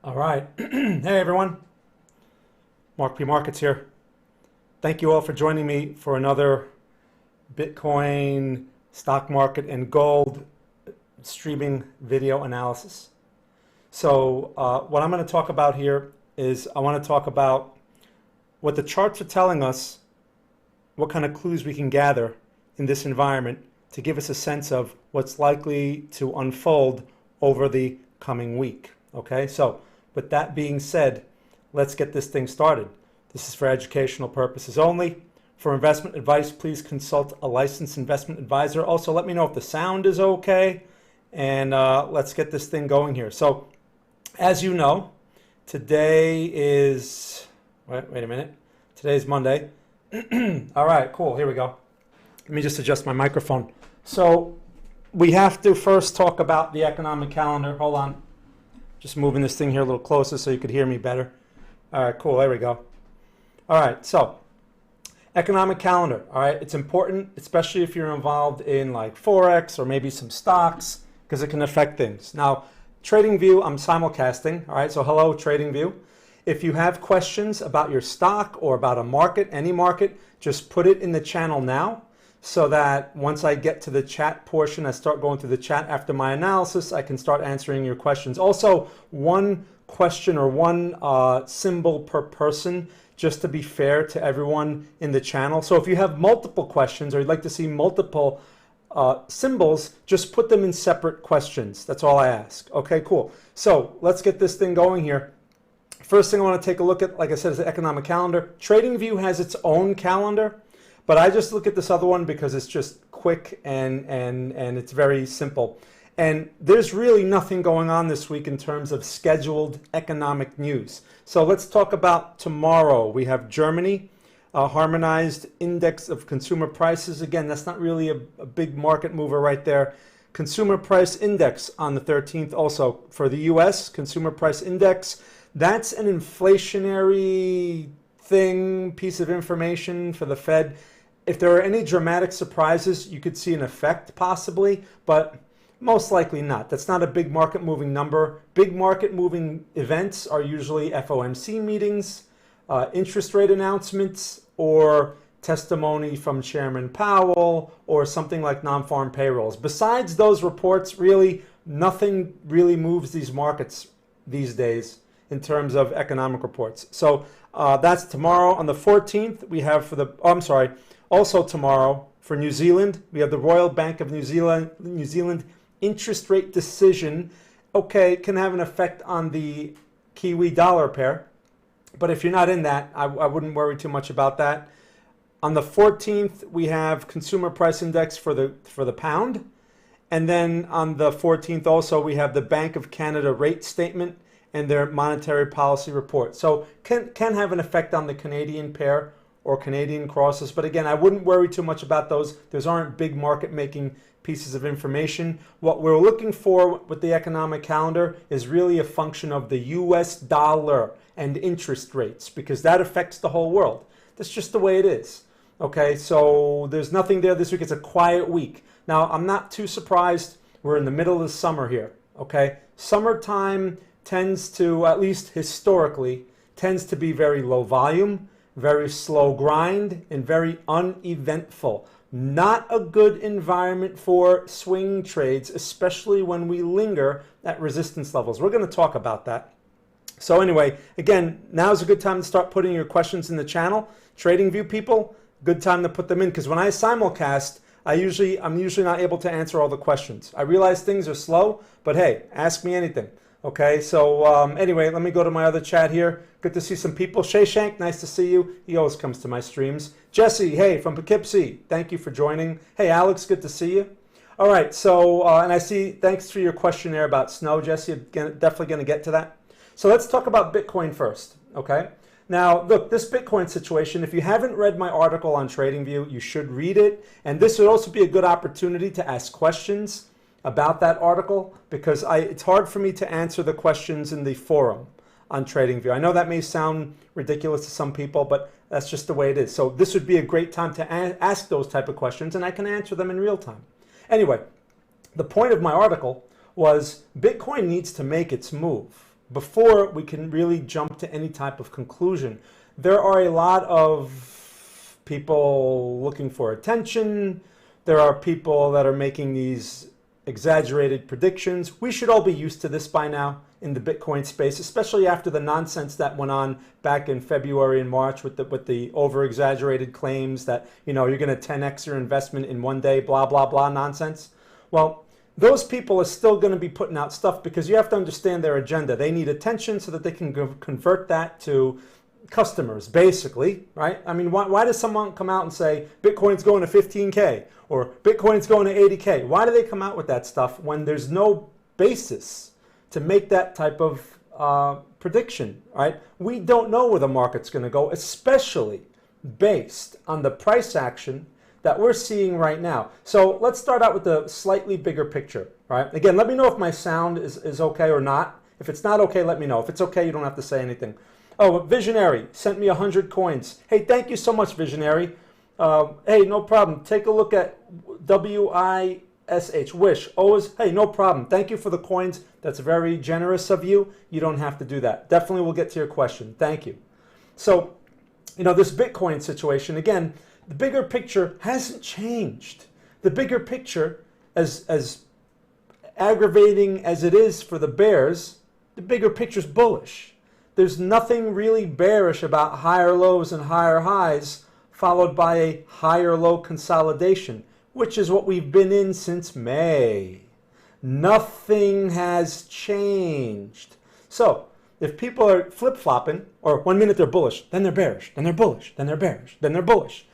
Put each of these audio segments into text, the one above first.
All right. Hey, everyone. Mark P. Markets here. Thank you all for joining me for another Bitcoin, stock market, and gold streaming video analysis. So what I'm going to talk about here is I want to talk about what the charts are telling us, what kind of clues we can gather in this environment to give us a sense of what's likely to unfold over the coming week. Okay, so with that being said, let's get this thing started. This is for educational purposes only. For investment advice, please consult a licensed investment advisor. Also, let me know if the sound is okay, and let's get this thing going here. So, as you know, today is, wait a minute. Today's Monday. All right, cool, here we go. Let me just adjust my microphone. So, we have to first talk about the economic calendar. Hold on. Just moving this thing here a little closer so you could hear me better. All right, cool, there we go. All right, so economic calendar, all right, it's important, especially if you're involved in like Forex or maybe some stocks, because it can affect things. Now, TradingView, I'm simulcasting, all right, so hello, TradingView. If you have questions about your stock or about a market, any market, just put it in the channel now, so that once I get to the chat portion, I start going through the chat after my analysis, I can start answering your questions. Also, one question or one symbol per person, just to be fair to everyone in the channel. So if you have multiple questions or you'd like to see multiple symbols, just put them in separate questions. That's all I ask. Okay, cool. So let's get this thing going here. First thing I want to take a look at, like I said, is the economic calendar. TradingView has its own calendar, but I just look at this other one because it's just quick and it's very simple. And there's really nothing going on this week in terms of scheduled economic news. So let's talk about tomorrow. We have Germany, harmonized index of consumer prices. Again, that's not really a big market mover right there. Consumer price index on the 13th also. For the US, consumer price index, that's an inflationary thing, piece of information for the Fed. If there are any dramatic surprises, you could see an effect possibly, but most likely not. That's not a big market moving number. Big market moving events are usually FOMC meetings, interest rate announcements, or testimony from Chairman Powell, or something like non-farm payrolls. Besides those reports, really, nothing really moves these markets these days in terms of economic reports. So that's tomorrow. On the 14th, we have also tomorrow for New Zealand, we have the Royal Bank of New Zealand interest rate decision. Okay, it can have an effect on the Kiwi dollar pair, but if you're not in that, I wouldn't worry too much about that. On the 14th, we have consumer price index for the pound, and then on the 14th also we have the Bank of Canada rate statement and their monetary policy report. So can have an effect on the Canadian pair or Canadian crosses, but again, I wouldn't worry too much about those. Those aren't big market making pieces of information. What we're looking for with the economic calendar is really a function of the US dollar and interest rates, because that affects the whole world. That's just the way it is. Okay, so there's nothing there this week. It's a quiet week. Now, I'm not too surprised. We're in the middle of the summer here. Okay, summertime tends to, at least historically, tends to be very low volume, very slow grind, and very uneventful. Not a good environment for swing trades, especially when we linger at resistance levels. We're going to talk about that. So anyway, again, now's a good time to start putting your questions in the channel. TradingView people, good time to put them in, because when I simulcast, I'm usually not able to answer all the questions. I realize things are slow, but hey, ask me anything. Okay, so anyway, let me go to my other chat here. Good to see some people. Shay Shank, nice to see you. He always comes to my streams. Jesse, hey, from Poughkeepsie, thank you for joining. Hey, Alex, good to see you. All right, so, and I see, thanks for your questionnaire about snow, Jesse. I'm definitely going to get to that. So let's talk about Bitcoin first, okay? Now, look, this Bitcoin situation, if you haven't read my article on TradingView, you should read it. And this would also be a good opportunity to ask questions about that article, because it's hard for me to answer the questions in the forum on TradingView. I know that may sound ridiculous to some people, but that's just the way it is. So this would be a great time to ask those type of questions, and I can answer them in real time. Anyway, the point of my article was Bitcoin needs to make its move. before we can really jump to any type of conclusion. There are a lot of people looking for attention. There are people that are making these exaggerated predictions. We should all be used to this by now in the Bitcoin space, especially after the nonsense that went on back in February and March with the over-exaggerated claims that, you know, you're going to 10x your investment in one day, blah, blah, blah nonsense. Well, those people are still going to be putting out stuff because you have to understand their agenda. They need attention so that they can convert that to customers, basically, right? I mean, why does someone come out and say Bitcoin's going to 15K or Bitcoin's going to 80K? Why do they come out with that stuff when there's no basis to make that type of prediction, right? We don't know where the market's going to go, especially based on the price action that we're seeing right now. So let's start out with the slightly bigger picture, right? Again, let me know if my sound is okay or not. If it's not okay, let me know. If it's okay, you don't have to say anything. Oh, Visionary sent me 100 coins. Hey, thank you so much, Visionary. Hey, no problem. Take a look at WISH, Wish. Always, hey, no problem. Thank you for the coins. That's very generous of you. You don't have to do that. Definitely we'll get to your question. Thank you. So, you know, this Bitcoin situation, again, the bigger picture hasn't changed. The bigger picture, as aggravating as it is for the bears, the bigger picture's bullish. There's nothing really bearish about higher lows and higher highs followed by a higher low consolidation, which is what we've been in since May. Nothing has changed. So if people are flip-flopping, or 1 minute they're bullish, then they're bearish, then they're bullish, then they're bearish, then they're bullish.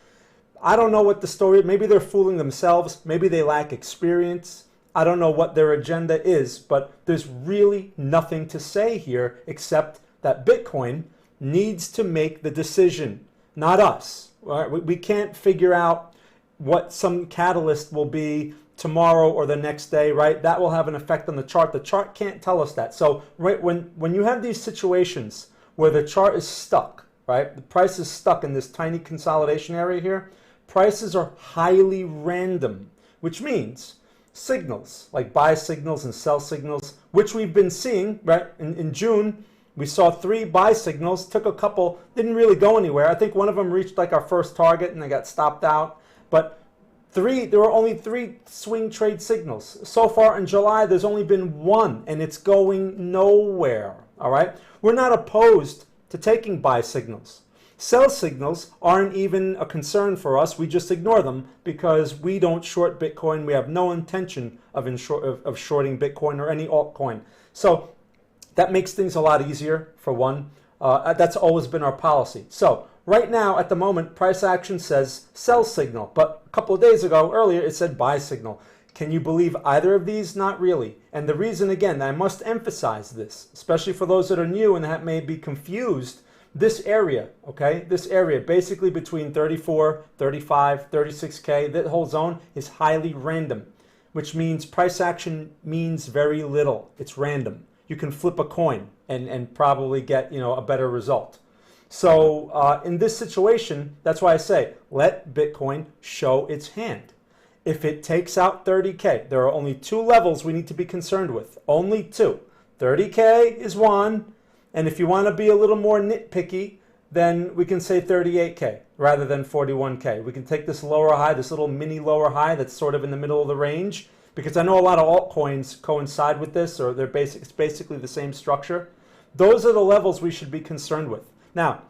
I don't know what the story, maybe they're fooling themselves, maybe they lack experience. I don't know what their agenda is, but there's really nothing to say here except that Bitcoin needs to make the decision, not us. Right? We can't figure out what some catalyst will be tomorrow or the next day, right? That will have an effect on the chart. The chart can't tell us that. So right when you have these situations where the chart is stuck, right? The price is stuck in this tiny consolidation area here. Prices are highly random, which means signals like buy signals and sell signals, which we've been seeing, right? In June, we saw 3 buy signals, took a couple, didn't really go anywhere. I think one of them reached like our first target and they got stopped out. But there were only 3 swing trade signals. So far in July, there's only been 1 and it's going nowhere, all right? We're not opposed to taking buy signals. Sell signals aren't even a concern for us. We just ignore them because we don't short Bitcoin. We have no intention of shorting Bitcoin or any altcoin. So that makes things a lot easier, for one. That's always been our policy. So right now, at the moment, price action says sell signal. But a couple of days ago, earlier, it said buy signal. Can you believe either of these? Not really. And the reason, again, I must emphasize this, especially for those that are new and that may be confused, this area, okay, this area basically between 34, 35, 36K, that whole zone is highly random, which means price action means very little. It's random. You can flip a coin and probably get, you know, a better result. So in this situation, that's why I say, let Bitcoin show its hand. If it takes out 30K, there are only 2 levels we need to be concerned with. Only 2. 30K is 1. And if you want to be a little more nitpicky, then we can say 38K rather than 41K. We can take this lower high, this little mini lower high that's sort of in the middle of the range, because I know a lot of altcoins coincide with this, or it's basically the same structure. Those are the levels we should be concerned with. Now,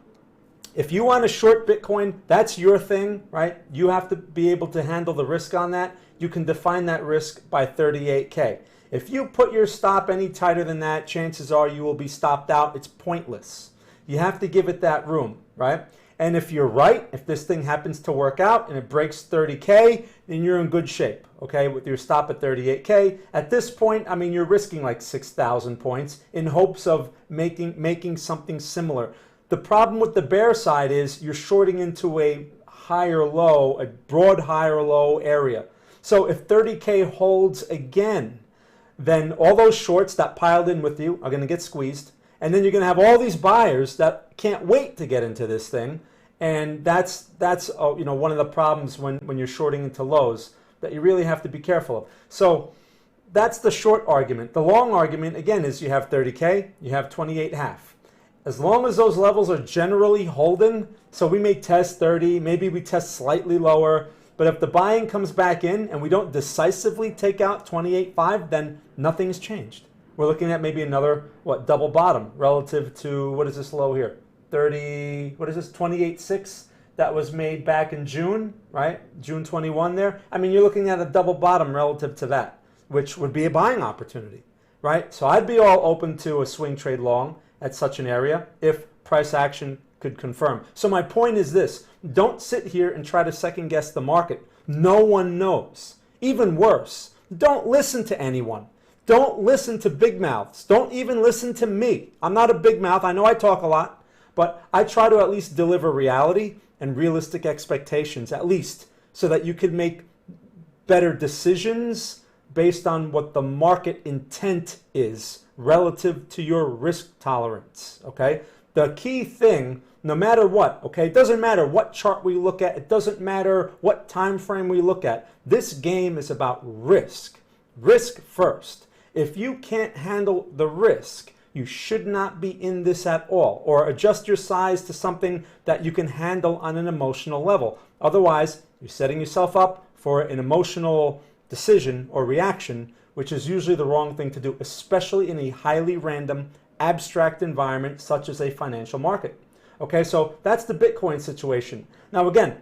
if you want to short Bitcoin, that's your thing, right? You have to be able to handle the risk on that. You can define that risk by 38K. If you put your stop any tighter than that, chances are you will be stopped out. It's pointless. You have to give it that room, right? And if you're right, if this thing happens to work out and it breaks 30K, then you're in good shape, okay, with your stop at 38K. At this point, I mean, you're risking like 6,000 points in hopes of making something similar. The problem with the bear side is you're shorting into a higher low, a broad higher low area. So if 30K holds again, then all those shorts that piled in with you are going to get squeezed. And then you're going to have all these buyers that can't wait to get into this thing. And that's you know, one of the problems when you're shorting into lows that you really have to be careful of. So that's the short argument. The long argument, again, is you have 30K, you have 28.5. As long as those levels are generally holding, so we may test 30, maybe we test slightly lower, but if the buying comes back in and we don't decisively take out 28.5, then nothing's changed. We're looking at maybe another, double bottom relative to, what is this low here? 28.6 that was made back in June, right? June 21 there. I mean, you're looking at a double bottom relative to that, which would be a buying opportunity, right? So I'd be all open to a swing trade long at such an area if price action could confirm. So my point is this: don't sit here and try to second guess the market. No one knows. Even worse, don't listen to anyone. Don't listen to big mouths. Don't even listen to me. I'm not a big mouth. I know I talk a lot, but I try to at least deliver reality and realistic expectations, at least, so that you can make better decisions based on what the market intent is relative to your risk tolerance, okay? The key thing, no matter what, okay, it doesn't matter what chart we look at, it doesn't matter what time frame we look at, this game is about risk. Risk first. If you can't handle the risk, you should not be in this at all, or adjust your size to something that you can handle on an emotional level. Otherwise, you're setting yourself up for an emotional decision or reaction, which is usually the wrong thing to do, especially in a highly random, abstract environment such as a financial market. Okay, so that's the Bitcoin situation. Now again,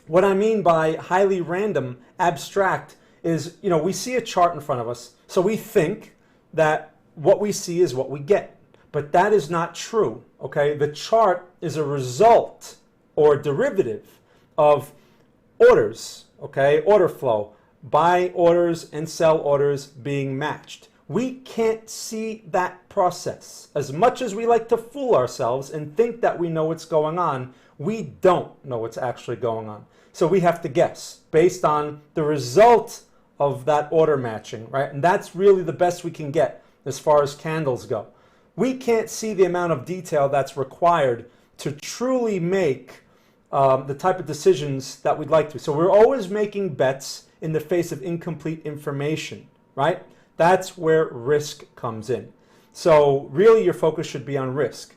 what I mean by highly random, abstract is, we see a chart in front of us, so we think that what we see is what we get. But that is not true, okay? The chart is a result or derivative of orders, okay? Order flow, buy orders and sell orders being matched. We can't see that process. As much as we like to fool ourselves and think that we know what's going on, we don't know what's actually going on. So we have to guess based on the result of that order matching, right? And that's really the best we can get as far as candles go. We can't see the amount of detail that's required to truly make the type of decisions that we'd like to. So we're always making bets in the face of incomplete information, right? That's where risk comes in. So really your focus should be on risk,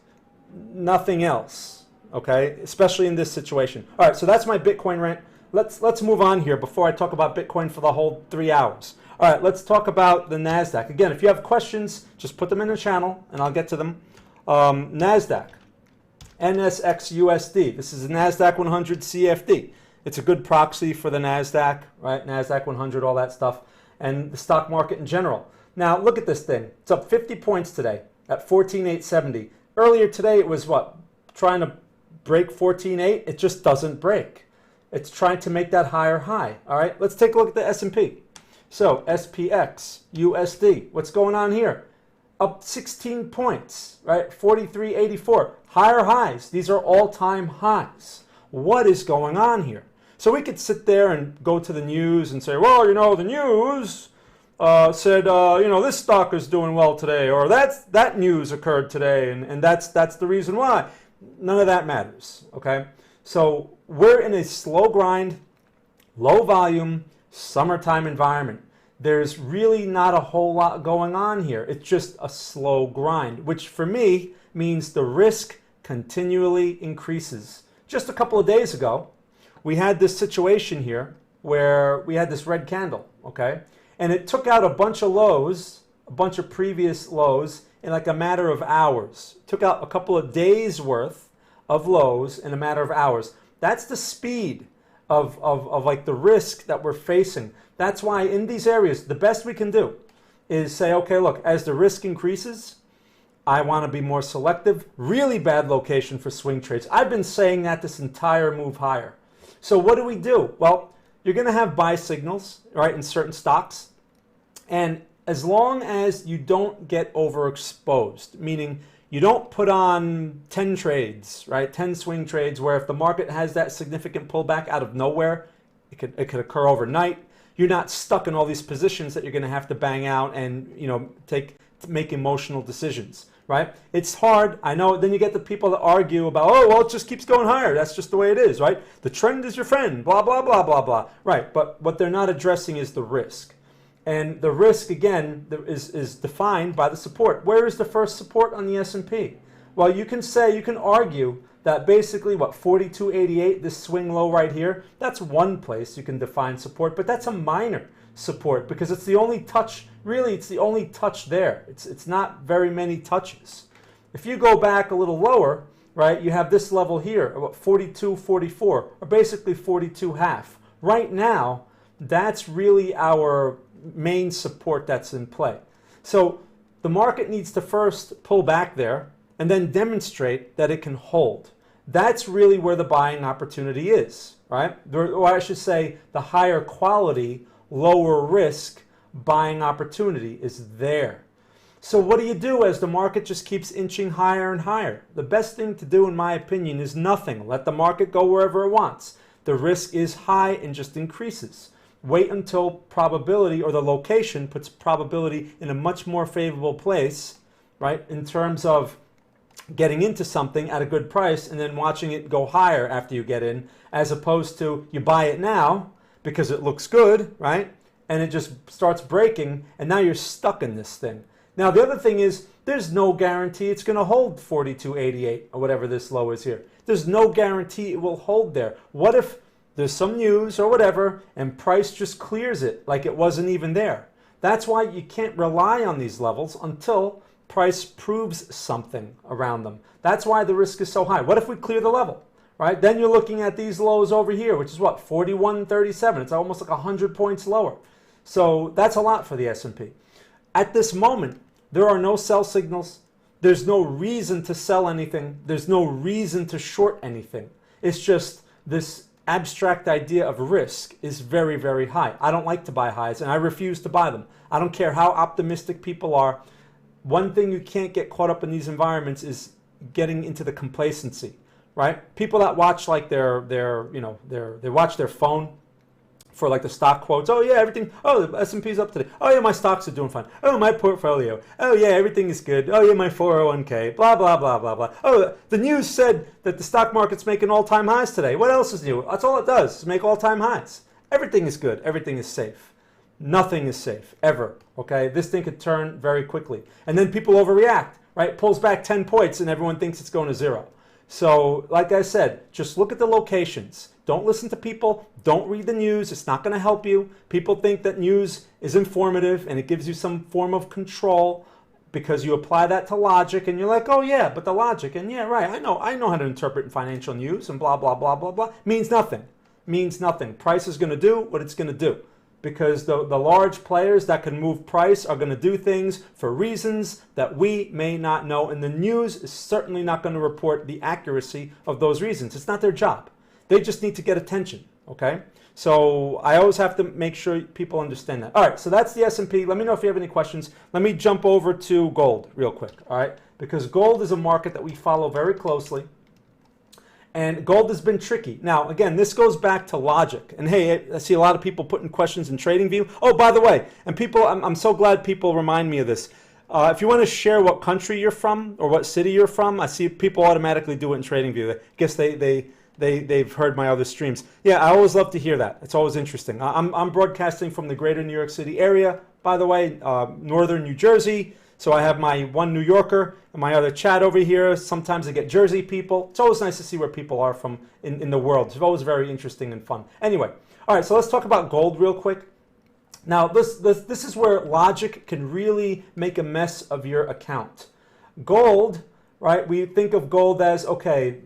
nothing else, okay? Especially in this situation. All right, so that's my Bitcoin rant. Let's move on here before I talk about Bitcoin for the whole 3 hours. All right, let's talk about the Nasdaq. Again, if you have questions, just put them in the channel and I'll get to them. Nasdaq, NSX-USD. This is the Nasdaq 100 CFD. It's a good proxy for the Nasdaq, right? Nasdaq 100, all that stuff, and the stock market in general. Now, look at this thing. It's up 50 points today at 14,870. Earlier today, it was what? Trying to break 14.8. It just doesn't break. It's trying to make that higher high. All right, let's take a look at the S&P. So SPX, USD, what's going on here? Up 16 points, right? 43.84, higher highs. These are all-time highs. What is going on here? So we could sit there and go to the news and say, well, the news said, this stock is doing well today, or that news occurred today, and that's the reason why. None of that matters, okay? So we're in a slow grind, low volume, summertime environment. There's really not a whole lot going on here. It's just a slow grind, which for me means the risk continually increases. Just a couple of days ago, we had this situation here where we had this red candle, okay? And it took out a bunch of lows, a bunch of previous lows in like a matter of hours. It took out a couple of days worth of lows in a matter of hours. That's the speed of like the risk that we're facing. That's why in these areas, the best we can do is say, okay, look, as the risk increases, I want to be more selective. Really bad location for swing trades. I've been saying that this entire move higher. So what do? Well, you're going to have buy signals, right, in certain stocks. And as long as you don't get overexposed, meaning you don't put on 10 trades, right, 10 swing trades where if the market has that significant pullback out of nowhere, it could occur overnight. You're not stuck in all these positions that you're going to have to bang out and, make emotional decisions, right? It's hard. I know. Then you get the people that argue about, oh, well, it just keeps going higher. That's just the way it is, right? The trend is your friend, blah, blah, blah, blah, blah. Right. But what they're not addressing is the risk. And the risk, again, is defined by the support. Where is the first support on the S&P? Well, you can argue that basically, 42.88, this swing low right here, that's one place you can define support, but that's a minor support because it's the only touch, really, it's the only touch there. It's not very many touches. If you go back a little lower, right, you have this level here, about 42.44, or basically 42.5. Right now, that's really our main support that's in play. So the market needs to first pull back there and then demonstrate that it can hold. That's really where the buying opportunity is, right? Or I should say the higher quality, lower risk buying opportunity is there. So what do you do as the market just keeps inching higher and higher? The best thing to do, in my opinion, is nothing. Let the market go wherever it wants. The risk is high and just increases. Wait until probability or the location puts probability in a much more favorable place, right, in terms of getting into something at a good price and then watching it go higher after you get in, as opposed to you buy it now because it looks good, right, and it just starts breaking and now you're stuck in this thing. Now the other thing is there's no guarantee it's going to hold 42.88 or whatever this low is here. There's no guarantee it will hold there. What if there's some news or whatever and price just clears it like it wasn't even there? That's why you can't rely on these levels until price proves something around them. That's why the risk is so high. What if we clear the level, right? Then you're looking at these lows over here, which is what, 41.37. It's almost like 100 points lower. So that's a lot for the S&P. At this moment, there are no sell signals. There's no reason to sell anything. There's no reason to short anything. It's just this abstract idea of risk is very, very high. I don't like to buy highs, and I refuse to buy them. I don't care how optimistic people are. One thing you can't get caught up in these environments is getting into the complacency, right? People that watch like they watch their phone for like the stock quotes. Oh yeah, everything. Oh, the S&P's up today. Oh yeah, my stocks are doing fine. Oh, my portfolio. Oh yeah, everything is good. Oh yeah, my 401k. Blah blah blah blah blah. Oh, the news said that the stock market's making all-time highs today. What else is new? That's all it does, is make all-time highs. Everything is good. Everything is safe. Nothing is safe, ever, okay? This thing could turn very quickly. And then people overreact, right? Pulls back 10 points and everyone thinks it's going to zero. So, like I said, just look at the locations. Don't listen to people. Don't read the news. It's not going to help you. People think that news is informative and it gives you some form of control because you apply that to logic and you're like, oh yeah, but the logic, and yeah, right, I know how to interpret financial news and blah, blah, blah, blah, blah. Means nothing. Means nothing. Price is going to do what it's going to do. Because the large players that can move price are going to do things for reasons that we may not know. And the news is certainly not going to report the accuracy of those reasons. It's not their job. They just need to get attention, okay? So I always have to make sure people understand that. All right, so that's the S&P. Let me know if you have any questions. Let me jump over to gold real quick, all right? Because gold is a market that we follow very closely. And gold has been tricky. Now, again, this goes back to logic. And hey, I see a lot of people putting questions in TradingView. Oh, by the way, and people, I'm so glad people remind me of this. If you want to share what country you're from or what city you're from, I see people automatically do it in TradingView. I guess they've heard my other streams. Yeah, I always love to hear that. It's always interesting. I'm broadcasting from the greater New York City area, by the way, northern New Jersey. So I have my one New Yorker and my other chat over here. Sometimes I get Jersey people. It's always nice to see where people are from in the world. It's always very interesting and fun. Anyway, all right, so let's talk about gold real quick. Now, this is where logic can really make a mess of your account. Gold, right, we think of gold as, okay,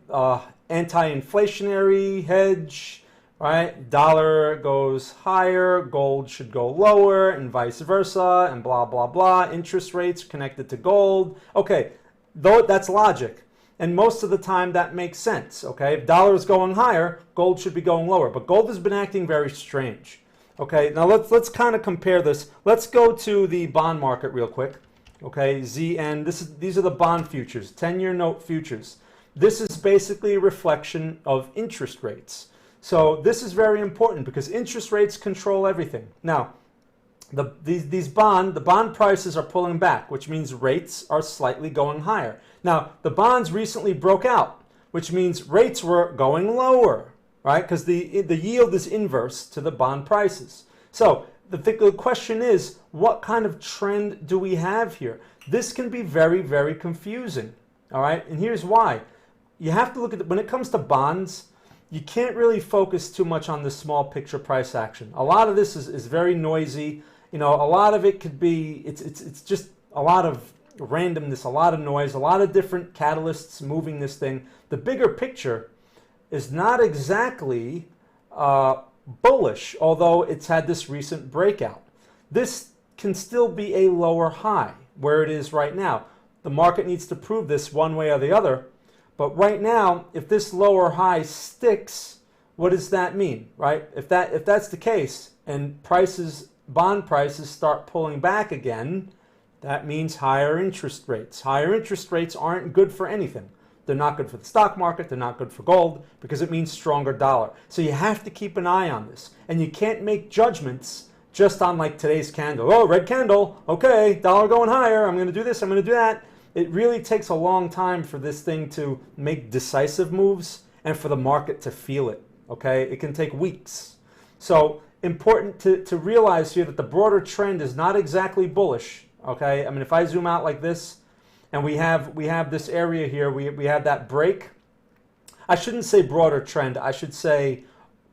anti-inflationary hedge, right? Dollar goes higher, gold should go lower, and vice versa, and blah, blah, blah. Interest rates connected to gold. Okay, though that's logic. And most of the time that makes sense, okay? If dollar is going higher, gold should be going lower. But gold has been acting very strange. Okay, now let's kind of compare this. Let's go to the bond market real quick. Okay, ZN, these are the bond futures, 10-year note futures. This is basically a reflection of interest rates. So this is very important because interest rates control everything. Now, the bond prices are pulling back, which means rates are slightly going higher. Now, the bonds recently broke out, which means rates were going lower, right? Because the yield is inverse to the bond prices. So the question is, what kind of trend do we have here? This can be very, very confusing, all right? And here's why. You have to look at, when it comes to bonds, you can't really focus too much on the small picture price action. A lot of this is very noisy. You know, a lot of it could be, it's just a lot of randomness, a lot of noise, a lot of different catalysts moving this thing. The bigger picture is not exactly bullish, although it's had this recent breakout. This can still be a lower high where it is right now. The market needs to prove this one way or the other. But right now, if this lower high sticks, what does that mean, right? If that's the case and bond prices start pulling back again, that means higher interest rates. Higher interest rates aren't good for anything. They're not good for the stock market. They're not good for gold because it means stronger dollar. So you have to keep an eye on this. And you can't make judgments just on like today's candle. Oh, red candle. Okay, dollar going higher. I'm going to do this. I'm going to do that. It really takes a long time for this thing to make decisive moves and for the market to feel it, okay? It can take weeks. So important to realize here that the broader trend is not exactly bullish, okay? I mean, if I zoom out like this and we have this area here, we have that break. I shouldn't say broader trend. I should say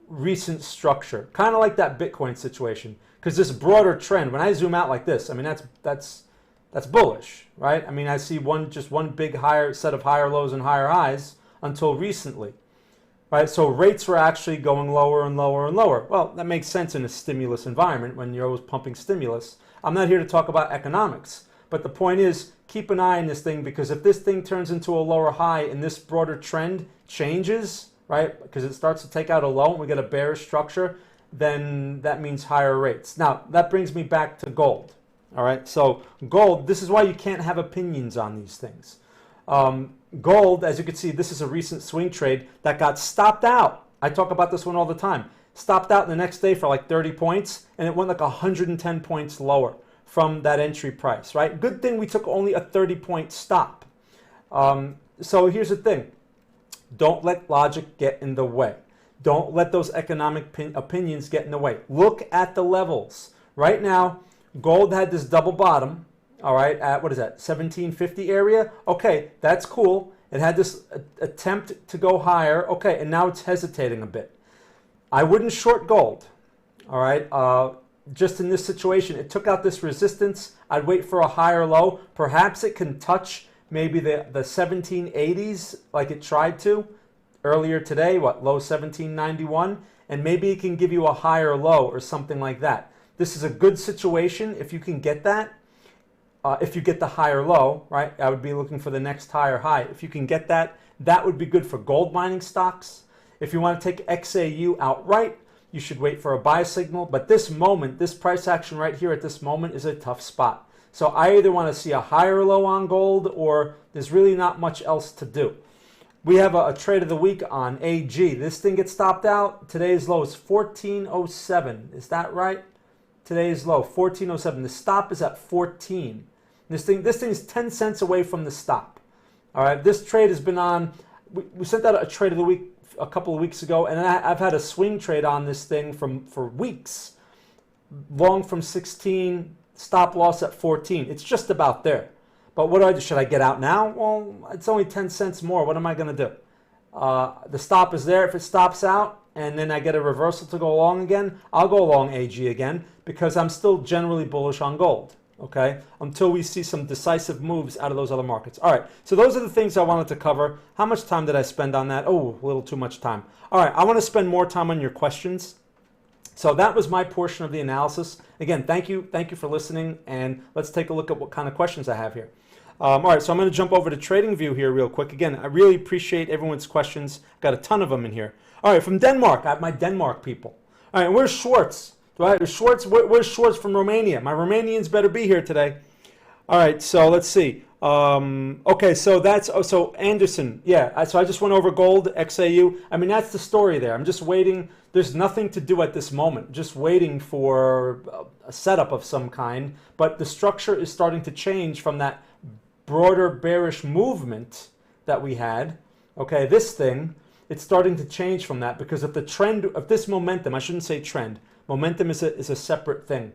recent structure, kind of like that Bitcoin situation, because this broader trend, when I zoom out like this, I mean, that's bullish, right? I mean, I see just one big set of higher lows and higher highs until recently, right? So rates were actually going lower and lower and lower. Well, that makes sense in a stimulus environment when you're always pumping stimulus. I'm not here to talk about economics, but the point is, keep an eye on this thing, because if this thing turns into a lower high and this broader trend changes, right, because it starts to take out a low and we get a bearish structure, then that means higher rates. Now, that brings me back to gold. All right, so gold, this is why you can't have opinions on these things. Gold, as you can see, this is a recent swing trade that got stopped out. I talk about this one all the time. Stopped out the next day for like 30 points, and it went like 110 points lower from that entry price, right? Good thing we took only a 30-point stop. So here's the thing. Don't let logic get in the way. Don't let those economic opinions get in the way. Look at the levels. Right now, gold had this double bottom, all right, at, what is that, 1750 area? Okay, that's cool. It had this attempt to go higher. Okay, and now it's hesitating a bit. I wouldn't short gold, all right? Just in this situation, it took out this resistance. I'd wait for a higher low. Perhaps it can touch maybe the 1780s like it tried to earlier today, what, low 1791? And maybe it can give you a higher low or something like that. This is a good situation if you can get that. If you get the higher low, right, I would be looking for the next higher high. If you can get that, that would be good for gold mining stocks. If you want to take XAU outright, you should wait for a buy signal. But this moment, this price action right here at this moment is a tough spot. So I either want to see a higher low on gold or there's really not much else to do. We have a trade of the week on AG. This thing gets stopped out. Today's low is 1407. Is that right? Today's low, 1407. The stop is at 14. This thing is 10 cents away from the stop. All right, this trade has been on. We sent out a trade of the week a couple of weeks ago, and I've had a swing trade on this thing for weeks. Long from 16, stop loss at 14. It's just about there. But what do I do? Should I get out now? Well, it's only 10 cents more. What am I going to do? The stop is there. If it stops out and then I get a reversal to go along again, I'll go along AG again because I'm still generally bullish on gold, okay, until we see some decisive moves out of those other markets. All right, so those are the things I wanted to cover. How much time did I spend on that? Oh, a little too much time. All right, I want to spend more time on your questions. So that was my portion of the analysis. Again, thank you for listening, and let's take a look at what kind of questions I have here. All right, so I'm going to jump over to TradingView here real quick. Again, I really appreciate everyone's questions. Got a ton of them in here. All right, from Denmark, I have my Denmark people. All right, where's Schwartz? Right, where's Schwartz from Romania? My Romanians better be here today. All right, so let's see. Okay, so so Anderson, yeah. So I just went over gold, XAU. I mean, that's the story there. I'm just waiting. There's nothing to do at this moment. Just waiting for a setup of some kind. But the structure is starting to change from that broader bearish movement that we had. Okay, this thing, it's starting to change from that because of the trend of this momentum. I shouldn't say trend, Momentum is a separate thing.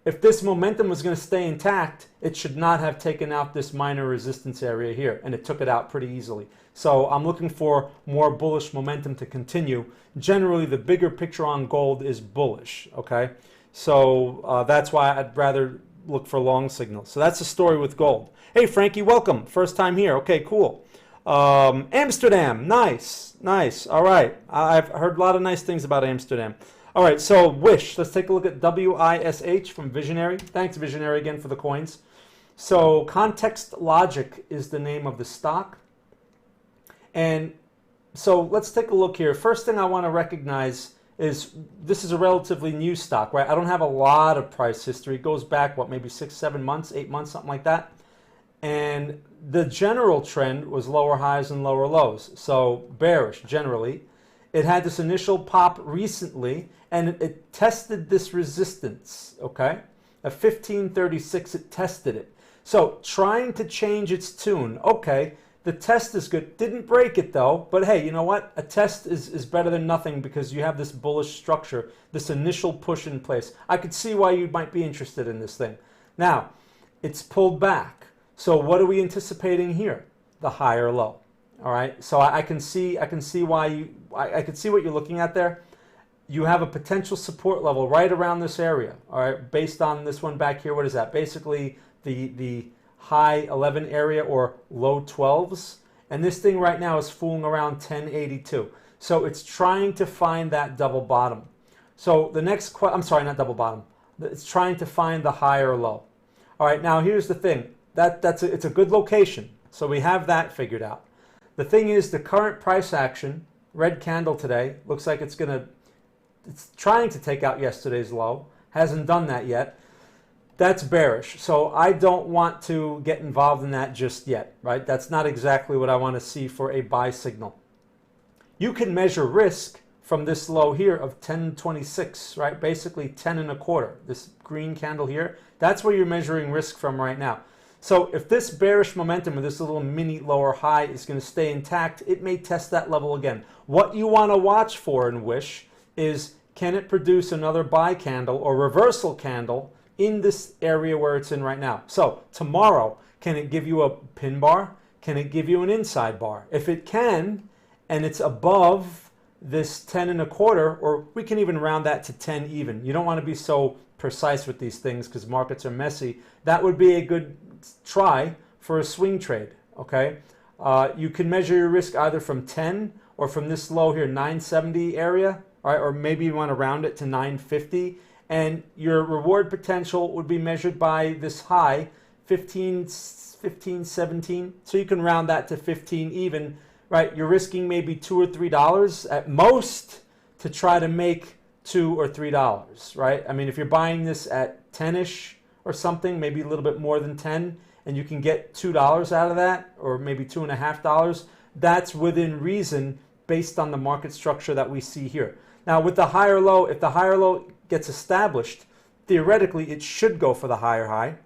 If this momentum was going to stay intact, it should not have taken out this minor resistance area here, and it took it out pretty easily. So I'm looking for more bullish momentum to continue. Generally, the bigger picture on gold is bullish, okay? So that's why I'd rather look for long signals. So that's the story with gold. Hey, Frankie, welcome. First time here. Okay, cool. Amsterdam, nice, nice. All right, I've heard a lot of nice things about Amsterdam. All right, so Wish. Let's take a look at WISH from Visionary. Thanks, Visionary, again for the coins. So Context Logic is the name of the stock. And so let's take a look here. First thing I want to recognize is this is a relatively new stock, right? I don't have a lot of price history. It goes back, what, maybe 6, 7 months, 8 months, something like that. And the general trend was lower highs and lower lows. So bearish, generally. It had this initial pop recently, and it tested this resistance, okay? At 1536, it tested it. So trying to change its tune. Okay, the test is good. Didn't break it, though. But hey, you know what? A test is better than nothing because you have this bullish structure, this initial push in place. I could see why you might be interested in this thing. Now, it's pulled back. So what are we anticipating here? The higher low. All right, so I can see why I can see what you're looking at there. You have a potential support level right around this area. All right, based on this one back here. What is that? Basically the high 11 area or low 12s, and this thing right now is fooling around 1082. So it's trying to find that double bottom. So the next I'm sorry, not double bottom. It's trying to find the higher low. All right, now here's the thing. It's a good location. So we have that figured out. The thing is, the current price action, red candle today, looks like it's trying to take out yesterday's low. Hasn't done that yet. That's bearish. So I don't want to get involved in that just yet, right? That's not exactly what I want to see for a buy signal. You can measure risk from this low here of 1026, right? Basically 10 and a quarter. This green candle here, that's where you're measuring risk from right now. So if this bearish momentum with this little mini lower high is going to stay intact, it may test that level again. What you want to watch for in Wish is, can it produce another buy candle or reversal candle in this area where it's in right now? So tomorrow, can it give you a pin bar? Can it give you an inside bar? If it can, and it's above this 10 and a quarter, or we can even round that to 10 even. You don't want to be so precise with these things because markets are messy. That would be a good try for a swing trade, okay? You can measure your risk either from 10 or from this low here, 970 area, all right? Or maybe you want to round it to 950, and your reward potential would be measured by this high, 15, 17, so you can round that to 15 even, right? You're risking maybe $2 or $3 at most to try to make $2 or $3, right? I mean, if you're buying this at 10-ish, or something, maybe a little bit more than 10, and you can get $2 out of that, or maybe $2.50, that's within reason based on the market structure that we see here. Now with the higher low, if the higher low gets established, theoretically it should go for the higher high.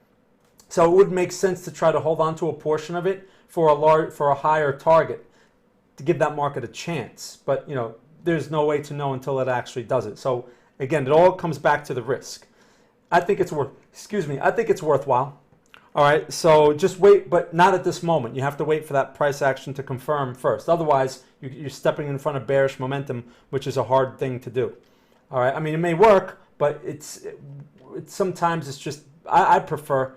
So it would make sense to try to hold on to a portion of it for a higher target to give that market a chance. But you know, there's no way to know until it actually does it. So again, it all comes back to the risk. I think it's worthwhile. All right, so just wait, but not at this moment. You have to wait for that price action to confirm first. Otherwise, you're stepping in front of bearish momentum, which is a hard thing to do. All right, I mean, it may work, but sometimes it's just, I prefer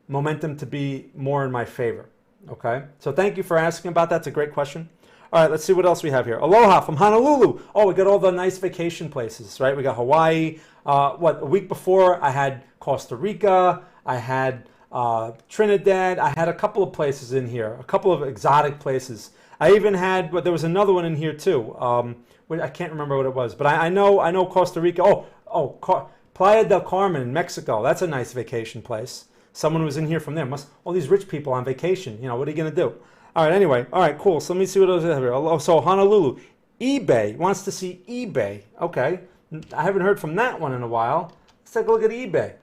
momentum to be more in my favor. Okay, so thank you for asking about that. It's a great question. All right, let's see what else we have here. Aloha from Honolulu. Oh, we got all the nice vacation places, right? We got Hawaii. A week before I had Costa Rica. I had Trinidad. I had a couple of places in here, a couple of exotic places. I even had, but there was another one in here too. I can't remember what it was, but I know Costa Rica. Playa del Carmen in Mexico. That's a nice vacation place. Someone was in here from there. All these rich people on vacation. You know, what are you going to do? All right, anyway. All right, cool. So let me see what else I have here. So Honolulu. eBay wants to see eBay. Okay. I haven't heard from that one in a while. Let's take a look at eBay.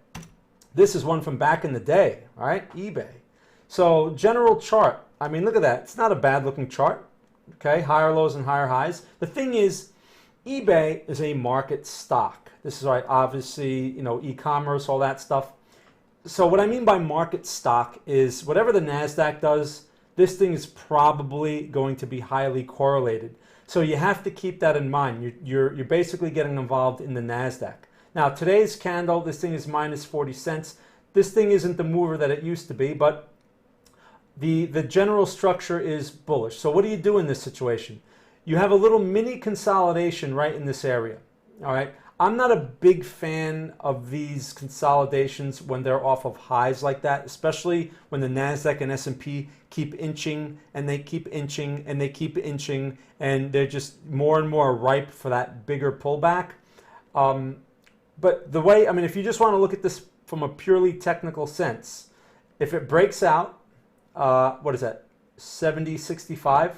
This is one from back in the day, all right? eBay. So general chart. I mean, look at that. It's not a bad looking chart. Okay, higher lows and higher highs. The thing is, eBay is a market stock. This is right, obviously, you know, e-commerce, all that stuff. So what I mean by market stock is whatever the Nasdaq does, this thing is probably going to be highly correlated. So you have to keep that in mind. You're basically getting involved in the Nasdaq. Now today's candle, this thing is minus 40 cents. This thing isn't the mover that it used to be, but the general structure is bullish. So what do you do in this situation? You have a little mini consolidation right in this area. All right. I'm not a big fan of these consolidations when they're off of highs like that, especially when the Nasdaq and S&P keep inching and they keep inching and they keep inching, and they're just more and more ripe for that bigger pullback. But the way, I mean, if you just want to look at this from a purely technical sense, if it breaks out, what is that, 70.65?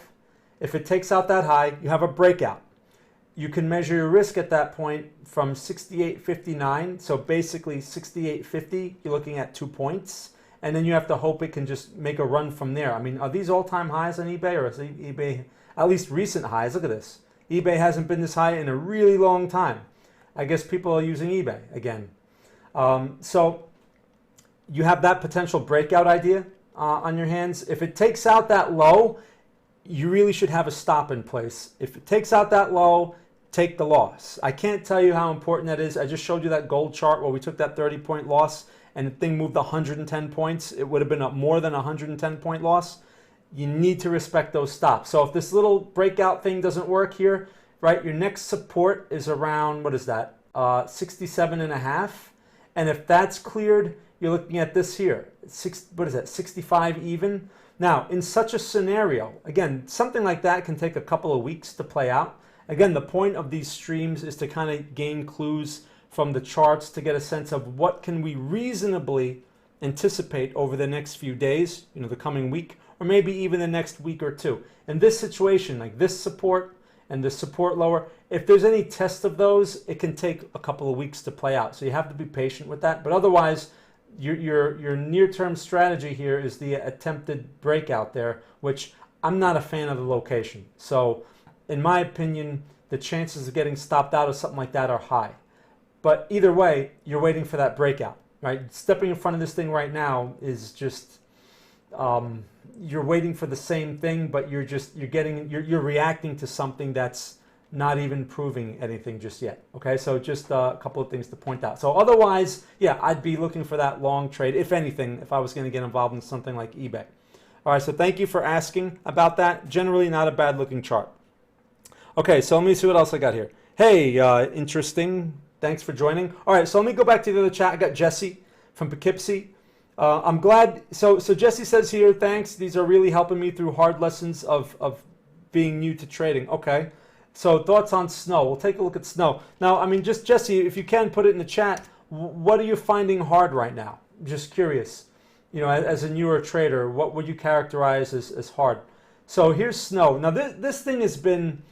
If it takes out that high, you have a breakout. You can measure your risk at that point from 68.59, so basically 68.50, you're looking at 2 points, and then you have to hope it can just make a run from there. I mean, are these all-time highs on eBay, or is eBay at least recent highs? Look at this. eBay hasn't been this high in a really long time. I guess people are using eBay again. So you have that potential breakout idea on your hands. If it takes out that low, you really should have a stop in place. If it takes out that low, take the loss. I can't tell you how important that is. I just showed you that gold chart where we took that 30-point loss and the thing moved 110 points. It would have been a more than 110-point loss. You need to respect those stops. So if this little breakout thing doesn't work here, right, your next support is around, what is that, 67.5. And if that's cleared, you're looking at this here. What is that, 65 even? Now, in such a scenario, again, something like that can take a couple of weeks to play out. Again, the point of these streams is to kind of gain clues from the charts to get a sense of what can we reasonably anticipate over the next few days, you know, the coming week, or maybe even the next week or two. In this situation, like this support and this support lower, if there's any test of those, it can take a couple of weeks to play out. So you have to be patient with that. But otherwise, your near-term strategy here is the attempted breakout there, which I'm not a fan of the location. So in my opinion, the chances of getting stopped out of something like that are high. But either way, you're waiting for that breakout, right? Stepping in front of this thing right now is just, you're waiting for the same thing, but you're reacting to something that's not even proving anything just yet. Okay, so just a couple of things to point out. So otherwise, yeah, I'd be looking for that long trade, if anything, if I was going to get involved in something like eBay. All right, so thank you for asking about that. Generally not a bad looking chart. Okay, so let me see what else I got here. Hey, interesting. Thanks for joining. All right, so let me go back to the other chat. I got Jesse from Poughkeepsie. I'm glad. So Jesse says here, thanks. These are really helping me through hard lessons of being new to trading. Okay. So thoughts on snow. We'll take a look at snow. Now, I mean, just Jesse, if you can put it in the chat, what are you finding hard right now? Just curious. You know, as a newer trader, what would you characterize as hard? So here's snow. Now, this thing has been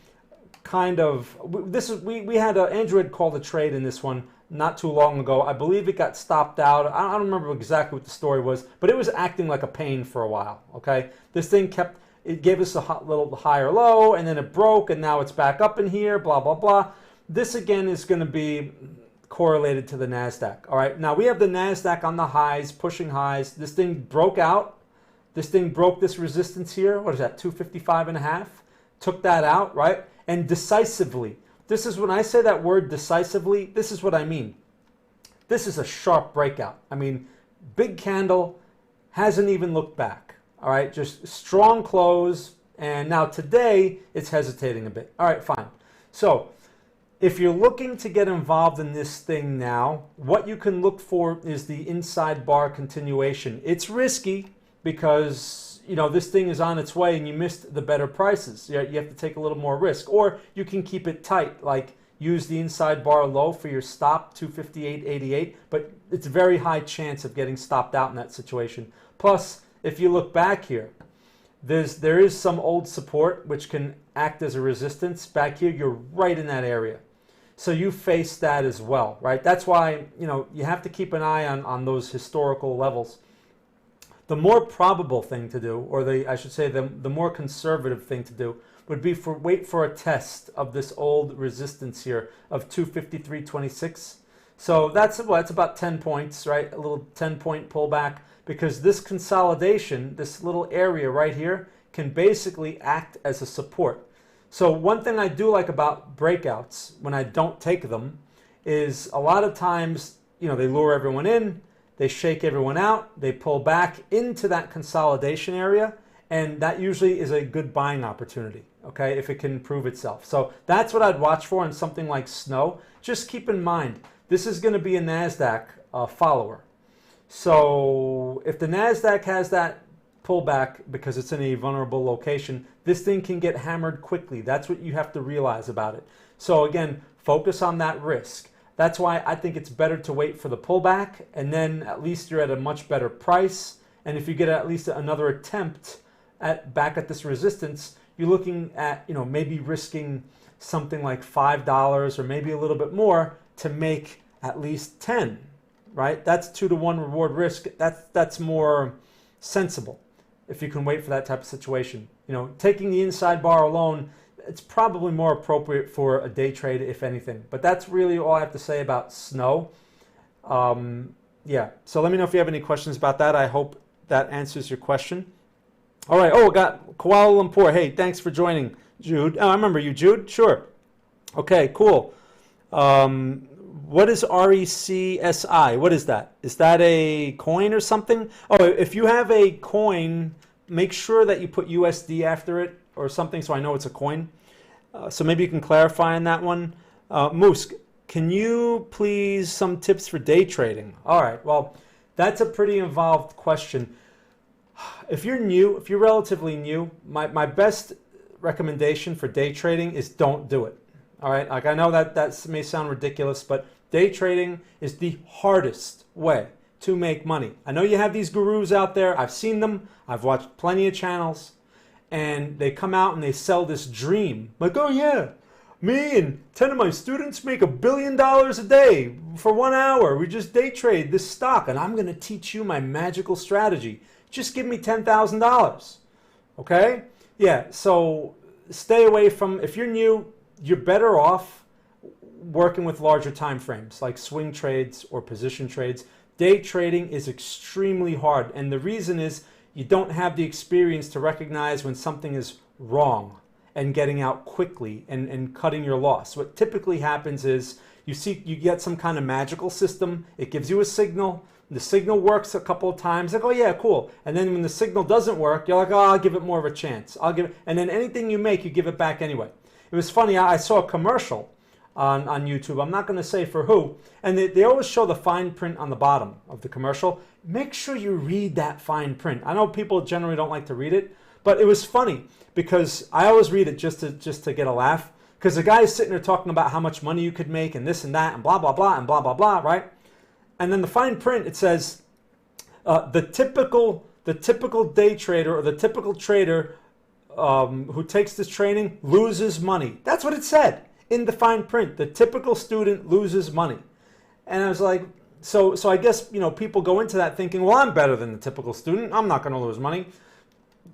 kind of, we had Andrew had called a trade in this one not too long ago. I believe it got stopped out. I don't remember exactly what the story was, but it was acting like a pain for a while. Okay, this thing it gave us a little higher low, and then it broke, and now it's back up in here, blah, blah, blah. This, again, is going to be correlated to the Nasdaq. All right, now we have the Nasdaq on the highs, pushing highs. This thing broke out. This thing broke this resistance here. What is that, 255.5? Took that out, right? And decisively. This is when I say that word decisively, this is what I mean. This is a sharp breakout. I mean, big candle, hasn't even looked back. All right, just strong close, and now today it's hesitating a bit. All right, fine. So if you're looking to get involved in this thing now, what you can look for is the inside bar continuation. It's risky because, you know, this thing is on its way and you missed the better prices. You have to take a little more risk, or you can keep it tight, like use the inside bar low for your stop, 258.88, but it's a very high chance of getting stopped out in that situation. Plus, if you look back here, there is some old support which can act as a resistance. Back here, you're right in that area. So you face that as well, right? That's why, you know, you have to keep an eye on those historical levels. The more probable thing to do, or I should say the more conservative thing to do, would be wait for a test of this old resistance here of 253.26. So that's about 10 points, right? A little 10-point pullback, because this consolidation, this little area right here, can basically act as a support. So one thing I do like about breakouts when I don't take them is a lot of times, you know, they lure everyone in, they shake everyone out, they pull back into that consolidation area, and that usually is a good buying opportunity, okay, if it can prove itself. So that's what I'd watch for in something like SNO. Just keep in mind, this is going to be a Nasdaq follower. So if the Nasdaq has that pullback because it's in a vulnerable location, this thing can get hammered quickly. That's what you have to realize about it. So again, focus on that risk. That's why I think it's better to wait for the pullback, and then at least you're at a much better price. And if you get at least another attempt back at this resistance, you're looking at, you know, maybe risking something like $5 or maybe a little bit more to make at least 10, right? That's 2-to-1 reward risk. That's more sensible if you can wait for that type of situation. You know, taking the inside bar alone, it's probably more appropriate for a day trade, if anything. But that's really all I have to say about SNO. Yeah, so let me know if you have any questions about that. I hope that answers your question. All right, oh, got Kuala Lumpur. Hey, thanks for joining, Jude. Oh, I remember you, Jude. Sure. Okay, cool. What is RECSI? What is that? Is that a coin or something? Oh, if you have a coin, make sure that you put USD after it or something so I know it's a coin. So maybe you can clarify on that one. Moose, can you please some tips for day trading? All right, well, that's a pretty involved question. If you're new, if you're relatively new, my best recommendation for day trading is don't do it. All right, like I know that may sound ridiculous, but day trading is the hardest way to make money. I know you have these gurus out there. I've seen them. I've watched plenty of channels, and they come out and they sell this dream. Like, oh yeah, me and 10 of my students make $1 billion a day for 1 hour. We just day trade this stock, and I'm going to teach you my magical strategy. Just give me $10,000. Okay? Yeah, so stay away from, if you're new, you're better off working with larger time frames like swing trades or position trades. Day trading is extremely hard, and the reason is you don't have the experience to recognize when something is wrong and getting out quickly and cutting your loss. What typically happens is you get some kind of magical system. It gives you a signal. The signal works a couple of times, like, oh yeah, cool. And then when the signal doesn't work, you're like, oh, I'll give it more of a chance. And then anything you make, you give it back anyway. It was funny, I saw a commercial on YouTube. I'm not going to say for who. And they always show the fine print on the bottom of the commercial. Make sure you read that fine print. I know people generally don't like to read it, but it was funny because I always read it just to get a laugh. Because the guy is sitting there talking about how much money you could make and this and that and blah, blah, blah, and blah, blah, blah, right? And then the fine print, it says, the typical day trader or the typical trader who takes this training loses money. That's what it said in the fine print. The typical student loses money. And I was like, so I guess, you know, people go into that thinking, well, I'm better than the typical student. I'm not going to lose money.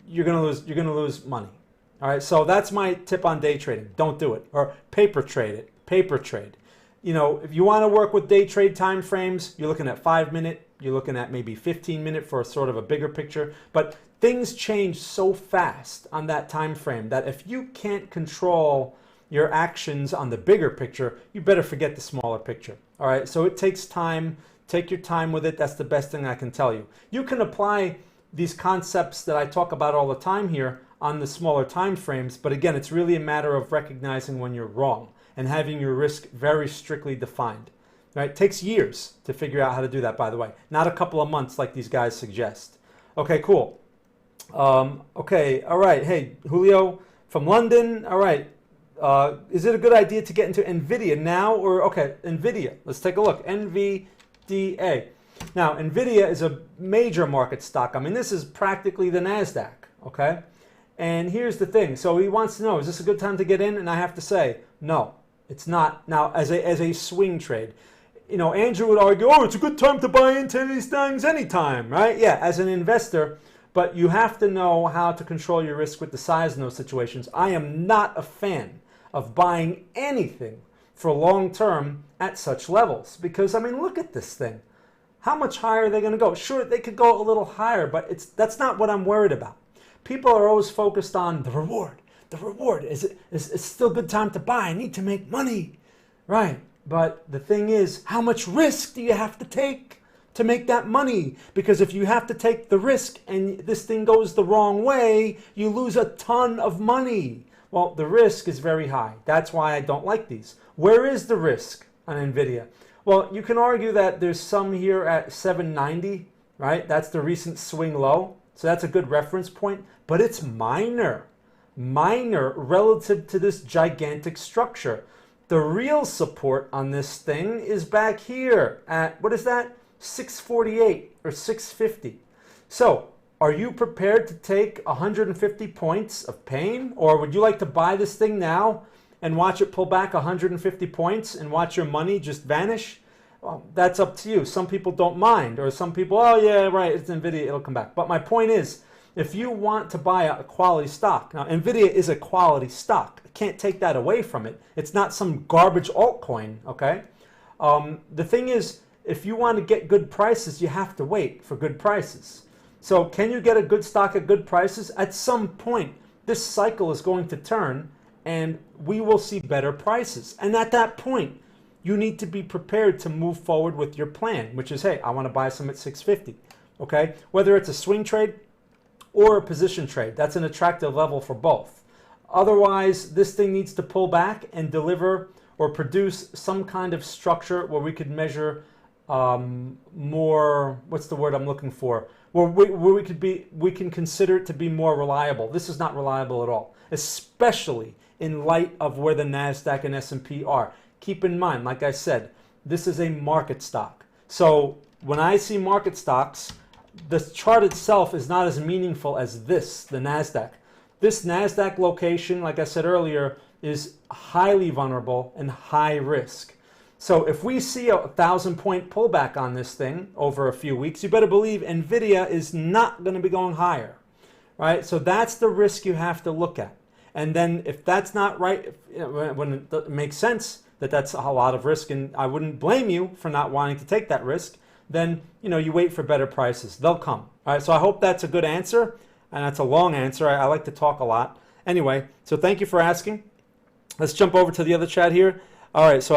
You're going to lose money. All right. So that's my tip on day trading. Don't do it. Or paper trade it. Paper trade. You know, if you want to work with day trade time frames, you're looking at 5-minute, you're looking at maybe 15-minute for a sort of a bigger picture. But things change so fast on that time frame that if you can't control your actions on the bigger picture, you better forget the smaller picture. All right, so it takes time. Take your time with it. That's the best thing I can tell you. You can apply these concepts that I talk about all the time here on the smaller time frames, but again, it's really a matter of recognizing when you're wrong and having your risk very strictly defined. Right? It takes years to figure out how to do that, by the way. Not a couple of months like these guys suggest. Okay, cool. Okay, all right. Hey, Julio from London. All right. Is it a good idea to get into NVIDIA now? Or, okay, NVIDIA. Let's take a look. NVDA. Now, NVIDIA is a major market stock. I mean, this is practically the Nasdaq, okay? And here's the thing. So he wants to know, is this a good time to get in? And I have to say, no. It's not. Now, as a swing trade, Andrew would argue, oh, it's a good time to buy into these things anytime, right? Yeah, as an investor, but you have to know how to control your risk with the size in those situations. I am not a fan of buying anything for long term at such levels because, look at this thing. How much higher are they going to go? Sure, they could go a little higher, but that's not what I'm worried about. People are always focused on the reward. The reward, is it's still a good time to buy? I need to make money, right? But the thing is, how much risk do you have to take to make that money? Because if you have to take the risk and this thing goes the wrong way, you lose a ton of money. Well, the risk is very high. That's why I don't like these. Where is the risk on NVIDIA? Well, you can argue that there's some here at 790, right? That's the recent swing low. So that's a good reference point, but it's minor relative to this gigantic structure. The real support on this thing is back here at, what is that? 648 or 650. So are you prepared to take 150 points of pain? Or would you like to buy this thing now and watch it pull back 150 points and watch your money just vanish? Well, that's up to you. Some people don't mind, or some people, oh yeah, right, it's NVIDIA, it'll come back. But my point is, if you want to buy a quality stock, now NVIDIA is a quality stock. I can't take that away from it. It's not some garbage altcoin, okay? The thing is, if you want to get good prices, you have to wait for good prices. So can you get a good stock at good prices? At some point, this cycle is going to turn and we will see better prices. And at that point, you need to be prepared to move forward with your plan, which is, hey, I want to buy some at 650, okay? Whether it's a swing trade or a position trade, that's an attractive level for both. Otherwise, this thing needs to pull back and deliver or produce some kind of structure where we could measure more, what's the word I'm looking for? Where we can consider it to be more reliable. This is not reliable at all, especially in light of where the Nasdaq and S&P are. Keep in mind, like I said, this is a market stock. So when I see market stocks, the chart itself is not as meaningful as this, the Nasdaq. This Nasdaq location, like I said earlier, is highly vulnerable and high risk. So if we see a 1,000-point pullback on this thing over a few weeks, you better believe NVIDIA is not going to be going higher, right? So that's the risk you have to look at. And then if that's not right, when it makes sense that that's a lot of risk, and I wouldn't blame you for not wanting to take that risk, then you wait for better prices. They'll come. All right, so I hope that's a good answer, and that's a long answer. I like to talk a lot. Anyway, so thank you for asking. Let's jump over to the other chat here. All right, so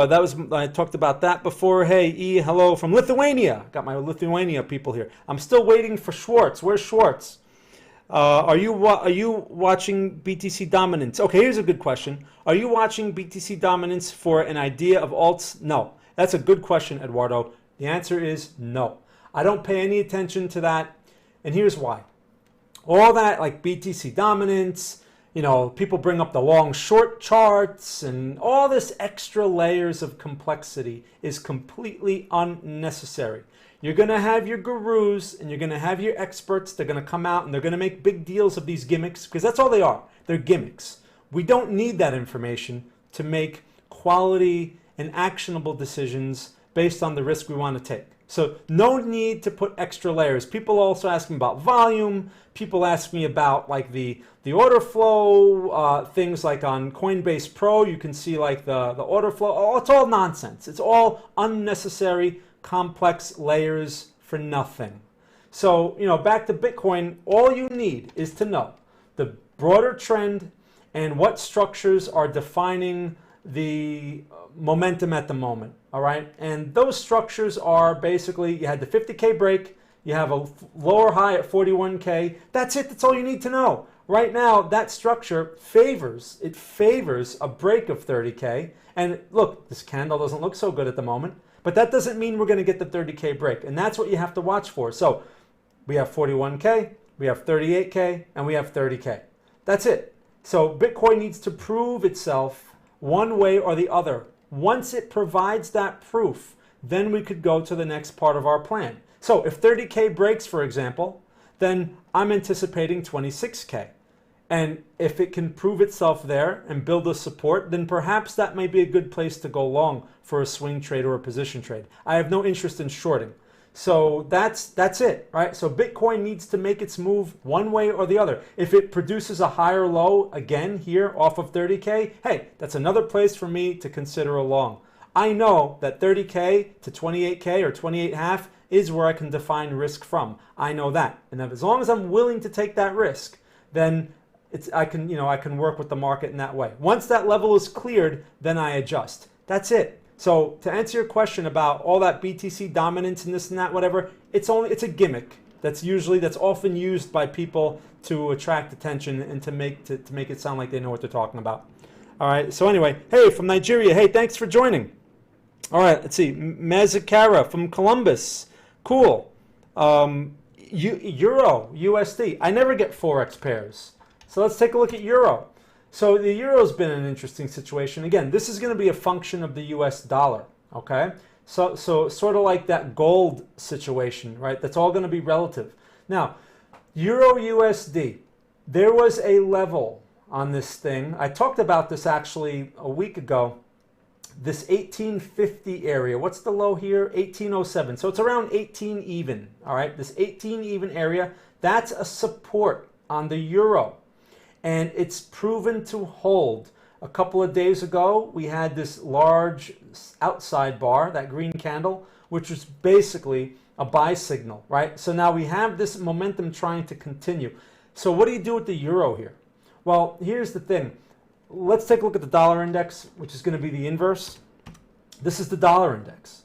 I talked about that before. Hey, E, hello from Lithuania. Got my Lithuania people here. I'm still waiting for Schwartz. Where's Schwartz? Are you watching BTC dominance? Okay, here's a good question. Are you watching BTC dominance for an idea of alts? No. That's a good question, Eduardo. The answer is no. I don't pay any attention to that, and here's why. All that, like BTC dominance, people bring up the long short charts and all this extra layers of complexity is completely unnecessary. You're going to have your gurus and you're going to have your experts. They're going to come out and they're going to make big deals of these gimmicks because that's all they are. They're gimmicks. We don't need that information to make quality and actionable decisions based on the risk we want to take. So no need to put extra layers. People also ask me about volume. People ask me about like the order flow, things like on Coinbase Pro, you can see like the order flow. Oh, it's all nonsense. It's all unnecessary, complex layers for nothing. So, back to Bitcoin, all you need is to know the broader trend and what structures are defining the momentum at the moment, all right? And those structures are basically, you had the 50K break, you have a lower high at 41K. That's it, that's all you need to know. Right now, that structure favors a break of 30K. And look, this candle doesn't look so good at the moment, but that doesn't mean we're gonna get the 30K break. And that's what you have to watch for. So we have 41K, we have 38K, and we have 30K. That's it. So Bitcoin needs to prove itself one way or the other. Once it provides that proof, then we could go to the next part of our plan. So if 30K breaks, for example, then I'm anticipating 26K. And if it can prove itself there and build a support, then perhaps that might be a good place to go long for a swing trade or a position trade. I have no interest in shorting. So that's it, right? So Bitcoin needs to make its move one way or the other. If it produces a higher low again here off of 30K, hey, that's another place for me to consider a long. I know that 30K to 28K or 28.5 is where I can define risk from. I know that. And as long as I'm willing to take that risk, then I can work with the market in that way. Once that level is cleared, then I adjust. That's it. So to answer your question about all that BTC dominance and this and that, whatever, it's a gimmick that's often used by people to attract attention and to make it sound like they know what they're talking about. All right. So anyway, hey, from Nigeria, hey, thanks for joining. All right, let's see, Mazikara from Columbus, cool. Euro USD. I never get forex pairs. So let's take a look at Euro. So the Euro's been an interesting situation. Again, this is going to be a function of the US dollar, okay? So sort of like that gold situation, right? That's all going to be relative. Now, Euro USD, there was a level on this thing. I talked about this actually a week ago. This 1850 area, what's the low here? 1807. So it's around 18 even, all right? This 18 even area, that's a support on the Euro. And it's proven to hold. A couple of days ago, we had this large outside bar, that green candle, which was basically a buy signal, right? So now we have this momentum trying to continue. So what do you do with the Euro here? Well, here's the thing. Let's take a look at the dollar index, which is going to be the inverse. This is the dollar index.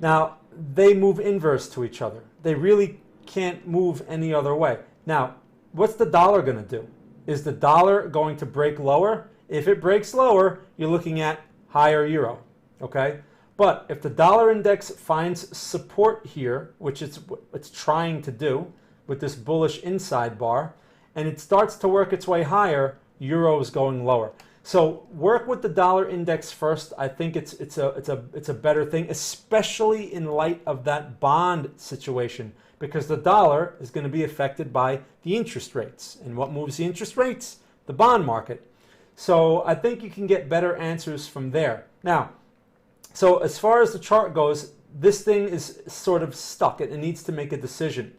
Now, they move inverse to each other. They really can't move any other way. Now, what's the dollar going to do? Is the dollar going to break lower? If it breaks lower, you're looking at higher Euro, okay? But if the dollar index finds support here, which it's trying to do with this bullish inside bar, and it starts to work its way higher, Euro is going lower. So work with the dollar index first. I think it's a better thing, especially in light of that bond situation, because the dollar is going to be affected by the interest rates. And what moves the interest rates? The bond market. So I think you can get better answers from there. Now, so as far as the chart goes, this thing is sort of stuck. It needs to make a decision.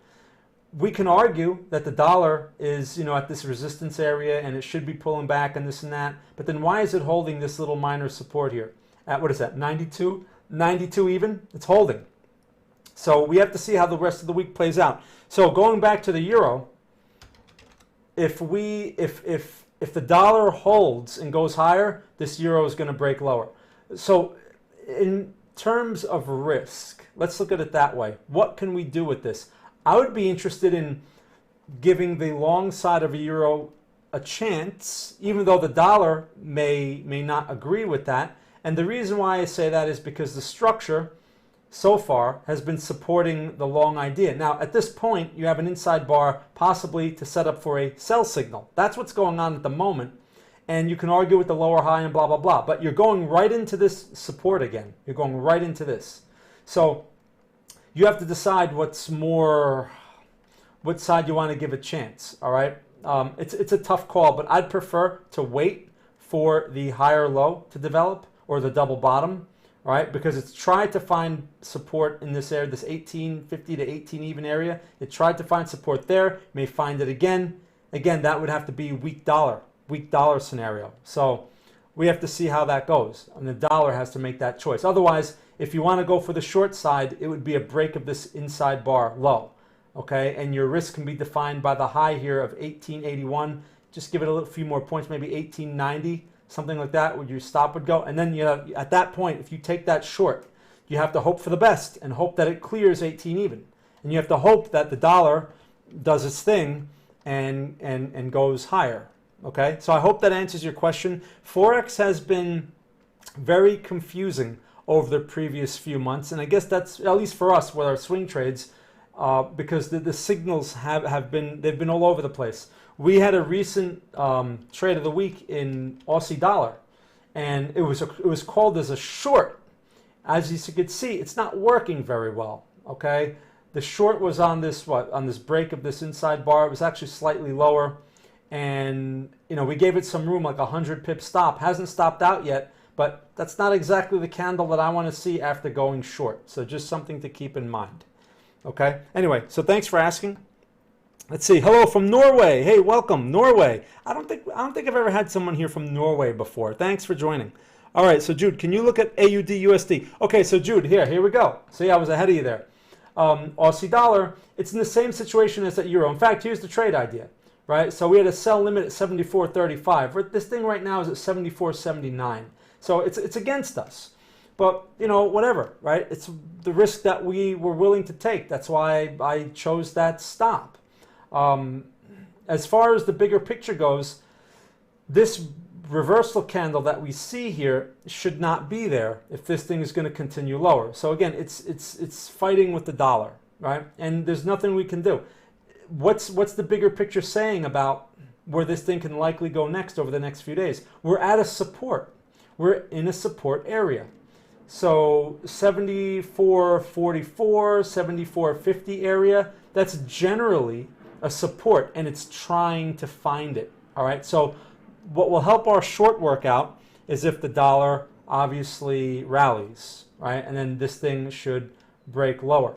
We can argue that the dollar is, at this resistance area and it should be pulling back and this and that. But then why is it holding this little minor support here? At, what is that, 92? 92 even? It's holding. So we have to see how the rest of the week plays out. So going back to the Euro, if the dollar holds and goes higher, this Euro is going to break lower. So in terms of risk, let's look at it that way. What can we do with this? I would be interested in giving the long side of a Euro a chance, even though the dollar may not agree with that. And the reason why I say that is because the structure so far has been supporting the long idea. Now, at this point, you have an inside bar possibly to set up for a sell signal. That's what's going on at the moment. And you can argue with the lower high and blah, blah, blah. But you're going right into this support again. You're going right into this. So you have to decide what side you want to give a chance, all right? It's a tough call, but I'd prefer to wait for the higher low to develop or the double bottom, all right? Because it's tried to find support in this area, this 1850 to 18 even area. It tried to find support there, may find it again. Again, that would have to be weak dollar scenario. So we have to see how that goes. And the dollar has to make that choice. Otherwise, if you want to go for the short side, it would be a break of this inside bar low, okay? And your risk can be defined by the high here of 1881. Just give it a few more points, maybe 1890, something like that, where your stop would go. And then at that point, if you take that short, you have to hope for the best and hope that it clears 18 even. And you have to hope that the dollar does its thing and goes higher, okay? So I hope that answers your question. Forex has been very confusing over the previous few months, and I guess that's, at least for us with our swing trades, because the signals have been all over the place. We had a recent trade of the week in Aussie dollar, and it was called as a short. As you could see, it's not working very well, okay? The short was on this break of this inside bar. It was actually slightly lower, And, you know, we gave it some room, like 100 pip stop. Hasn't stopped out yet, but that's not exactly the candle that I want to see after going short. So just something to keep in mind. Okay. Anyway, so thanks for asking. Let's see. Hello from Norway. Hey, welcome, Norway. I don't think I've ever had someone here from Norway before. Thanks for joining. All right. So Jude, can you look at AUD USD? Okay. So Jude, here we go. See, I was ahead of you there. Aussie dollar. It's in the same situation as that euro. In fact, here's the trade idea. Right, so we had a sell limit at 74.35. This thing right now is at 74.79. So it's against us. But, you know, whatever, right? It's the risk that we were willing to take. That's why I chose that stop. As far as the bigger picture goes, this reversal candle that we see here should not be there if this thing is going to continue lower. So again, it's fighting with the dollar, right? And there's nothing we can do. What's the bigger picture saying about where this thing can likely go next over the next few days? We're at a support. We're in a support area. So 74.44, 74.50 area, that's generally a support, and it's trying to find it. All right. So what will help our short workout is if the dollar obviously rallies, right? And then this thing should break lower.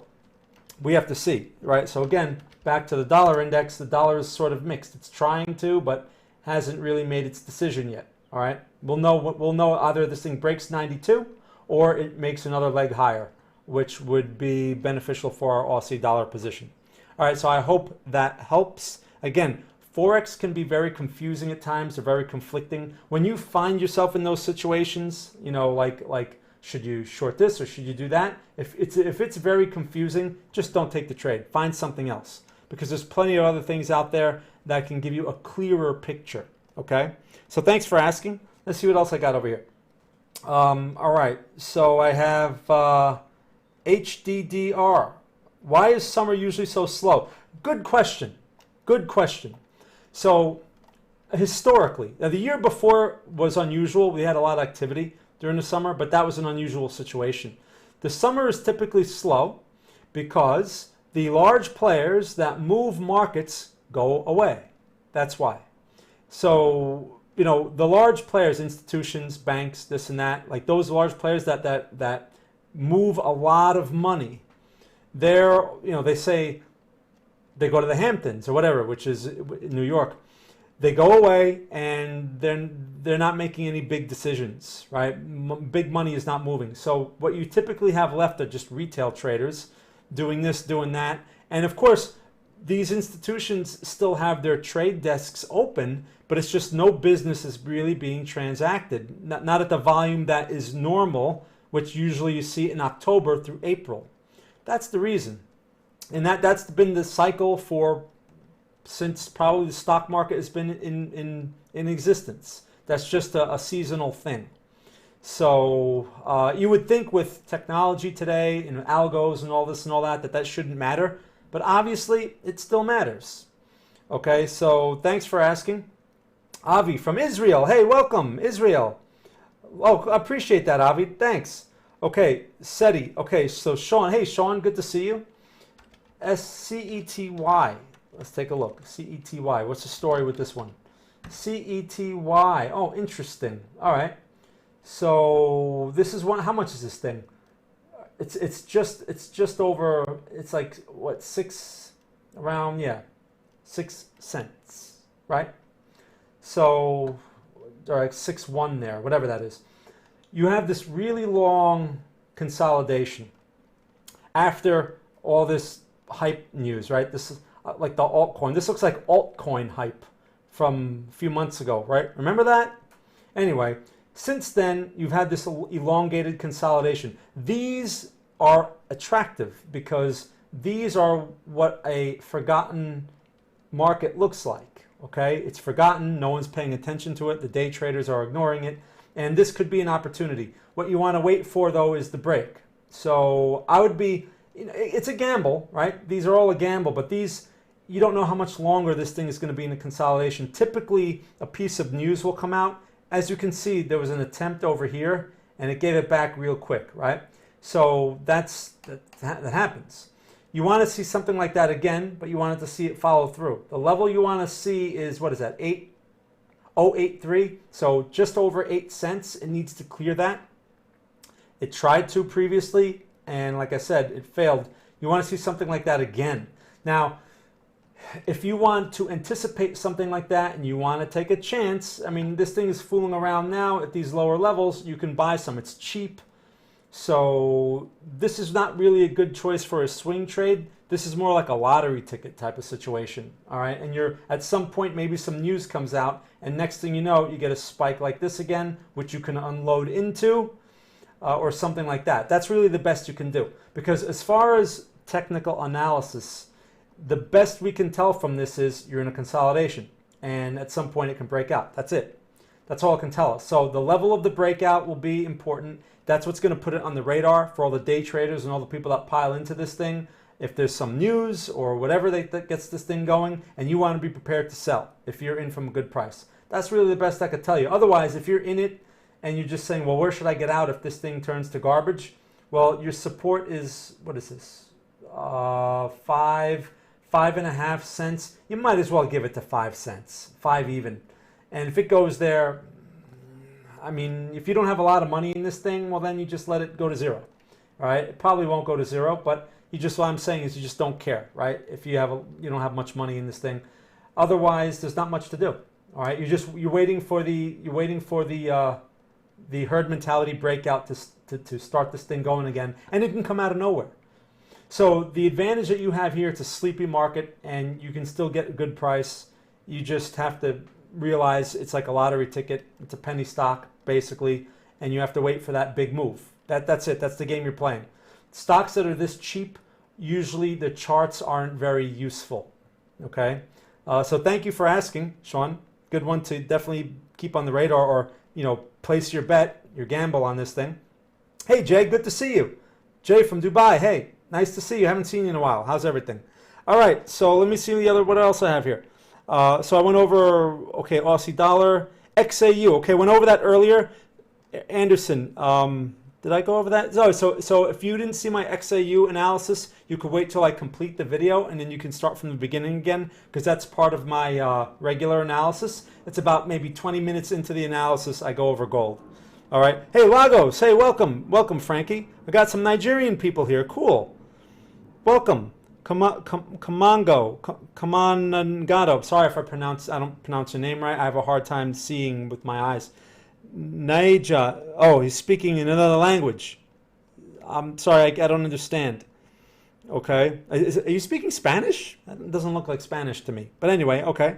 We have to see, right? So again, back to the dollar index, the dollar is sort of mixed. It's trying to, but hasn't really made its decision yet. All right, we'll know either this thing breaks 92 or it makes another leg higher, which would be beneficial for our Aussie dollar position. All right, so I hope that helps. Again, Forex can be very confusing at times. They're very conflicting. When you find yourself in those situations, you know, like should you short this or should you do that? If it's very confusing, just don't take the trade. Find something else, because there's plenty of other things out there that can give you a clearer picture, okay? So thanks for asking. Let's see what else I got over here. All right, so I have HDDR. Why is summer usually so slow? Good question, good question. So historically, now the year before was unusual. We had a lot of activity during the summer, but that was an unusual situation. The summer is typically slow because the large players that move markets go away. That's why. So, you know, the large players, institutions, banks, this and that, like those large players that move a lot of money, they're, you know, they say they go to the Hamptons or whatever, which is in New York. They go away and they're not making any big decisions, right? Big money is not moving. So what you typically have left are just retail traders doing this, doing that. And of course, these institutions still have their trade desks open, but it's just no business is really being transacted. Not at the volume that is normal, which usually you see in October through April. That's the reason. And that's been the cycle since probably the stock market has been in existence. That's just a seasonal thing. So you would think with technology today and algos and all this and all that shouldn't matter, but obviously it still matters. Okay, so thanks for asking. Avi from Israel. Hey, welcome, Israel. Oh, I appreciate that, Avi. Thanks. Okay, Seti. Okay, so Sean. Hey, Sean, good to see you. SCETY. Let's take a look. CETY. What's the story with this one? CETY. Oh, interesting. All right. So this is one. How much is this thing? It's just over. It's like what, 6 cents, right? So, or like 6.1 there, whatever that is. You have this really long consolidation after all this hype news, right? This is like the altcoin. This looks like altcoin hype from a few months ago, right? Remember that? Anyway, since then, you've had this elongated consolidation. These are attractive because these are what a forgotten market looks like, okay? It's forgotten. No one's paying attention to it. The day traders are ignoring it. And this could be an opportunity. What you want to wait for, though, is the break. So I would be, it's a gamble, right? These are all a gamble, but these, you don't know how much longer this thing is going to be in a consolidation. Typically, a piece of news will come out. As you can see, there was an attempt over here, and it gave it back real quick, right? So that happens. You want to see something like that again, but you wanted to see it follow through. The level you want to see is, what is that, 8.083, so just over 8 cents. It needs to clear that. It tried to previously, and like I said, it failed. You want to see something like that again. Now, if you want to anticipate something like that and you want to take a chance, I mean, this thing is fooling around now at these lower levels. You can buy some. It's cheap. So this is not really a good choice for a swing trade. This is more like a lottery ticket type of situation. All right. And you're at some point, maybe some news comes out, and next thing you know, you get a spike like this again, which you can unload into or something like that. That's really the best you can do, because as far as technical analysis, the best we can tell from this is you're in a consolidation, and at some point it can break out. That's it. That's all it can tell us. So the level of the breakout will be important. That's what's going to put it on the radar for all the day traders and all the people that pile into this thing. If there's some news or whatever that gets this thing going, and you want to be prepared to sell if you're in from a good price. That's really the best I could tell you. Otherwise, if you're in it and you're just saying, well, where should I get out if this thing turns to garbage? Well, your support is, what is this? 5.5 cents. You might as well give it to 5 cents, 5 even. And if it goes there, I mean, if you don't have a lot of money in this thing, well, then you just let it go to zero. All right, it probably won't go to zero, but you just, what I'm saying is you just don't care, right? If you don't have much money in this thing. Otherwise, there's not much to do. All right, you're waiting for the herd mentality breakout to start this thing going again, and it can come out of nowhere. So the advantage that you have here, it's a sleepy market and you can still get a good price. You just have to realize it's like a lottery ticket. It's a penny stock basically, and you have to wait for that big move. That's it. That's the game you're playing. Stocks that are this cheap, usually the charts aren't very useful. Okay, so thank you for asking, Sean. Good one to definitely keep on the radar, or place your bet, your gamble on this thing. Hey Jay, good to see you. Jay from Dubai. Hey. Nice to see you. Haven't seen you in a while. How's everything? All right. So let me see what else I have here. So I went over, okay, Aussie dollar, XAU. Okay, went over that earlier. Anderson, did I go over that? So if you didn't see my XAU analysis, you could wait till I complete the video, and then you can start from the beginning again, because that's part of my regular analysis. It's about maybe 20 minutes into the analysis, I go over gold. All right. Hey, Lagos. Hey, welcome. Welcome, Frankie. I got some Nigerian people here. Cool. Welcome. Kamango. Kamanangado. Sorry if I don't pronounce your name right. I have a hard time seeing with my eyes. Naija. Oh, he's speaking in another language. I'm sorry, I don't understand. Okay. Are you speaking Spanish? That doesn't look like Spanish to me. But anyway, okay.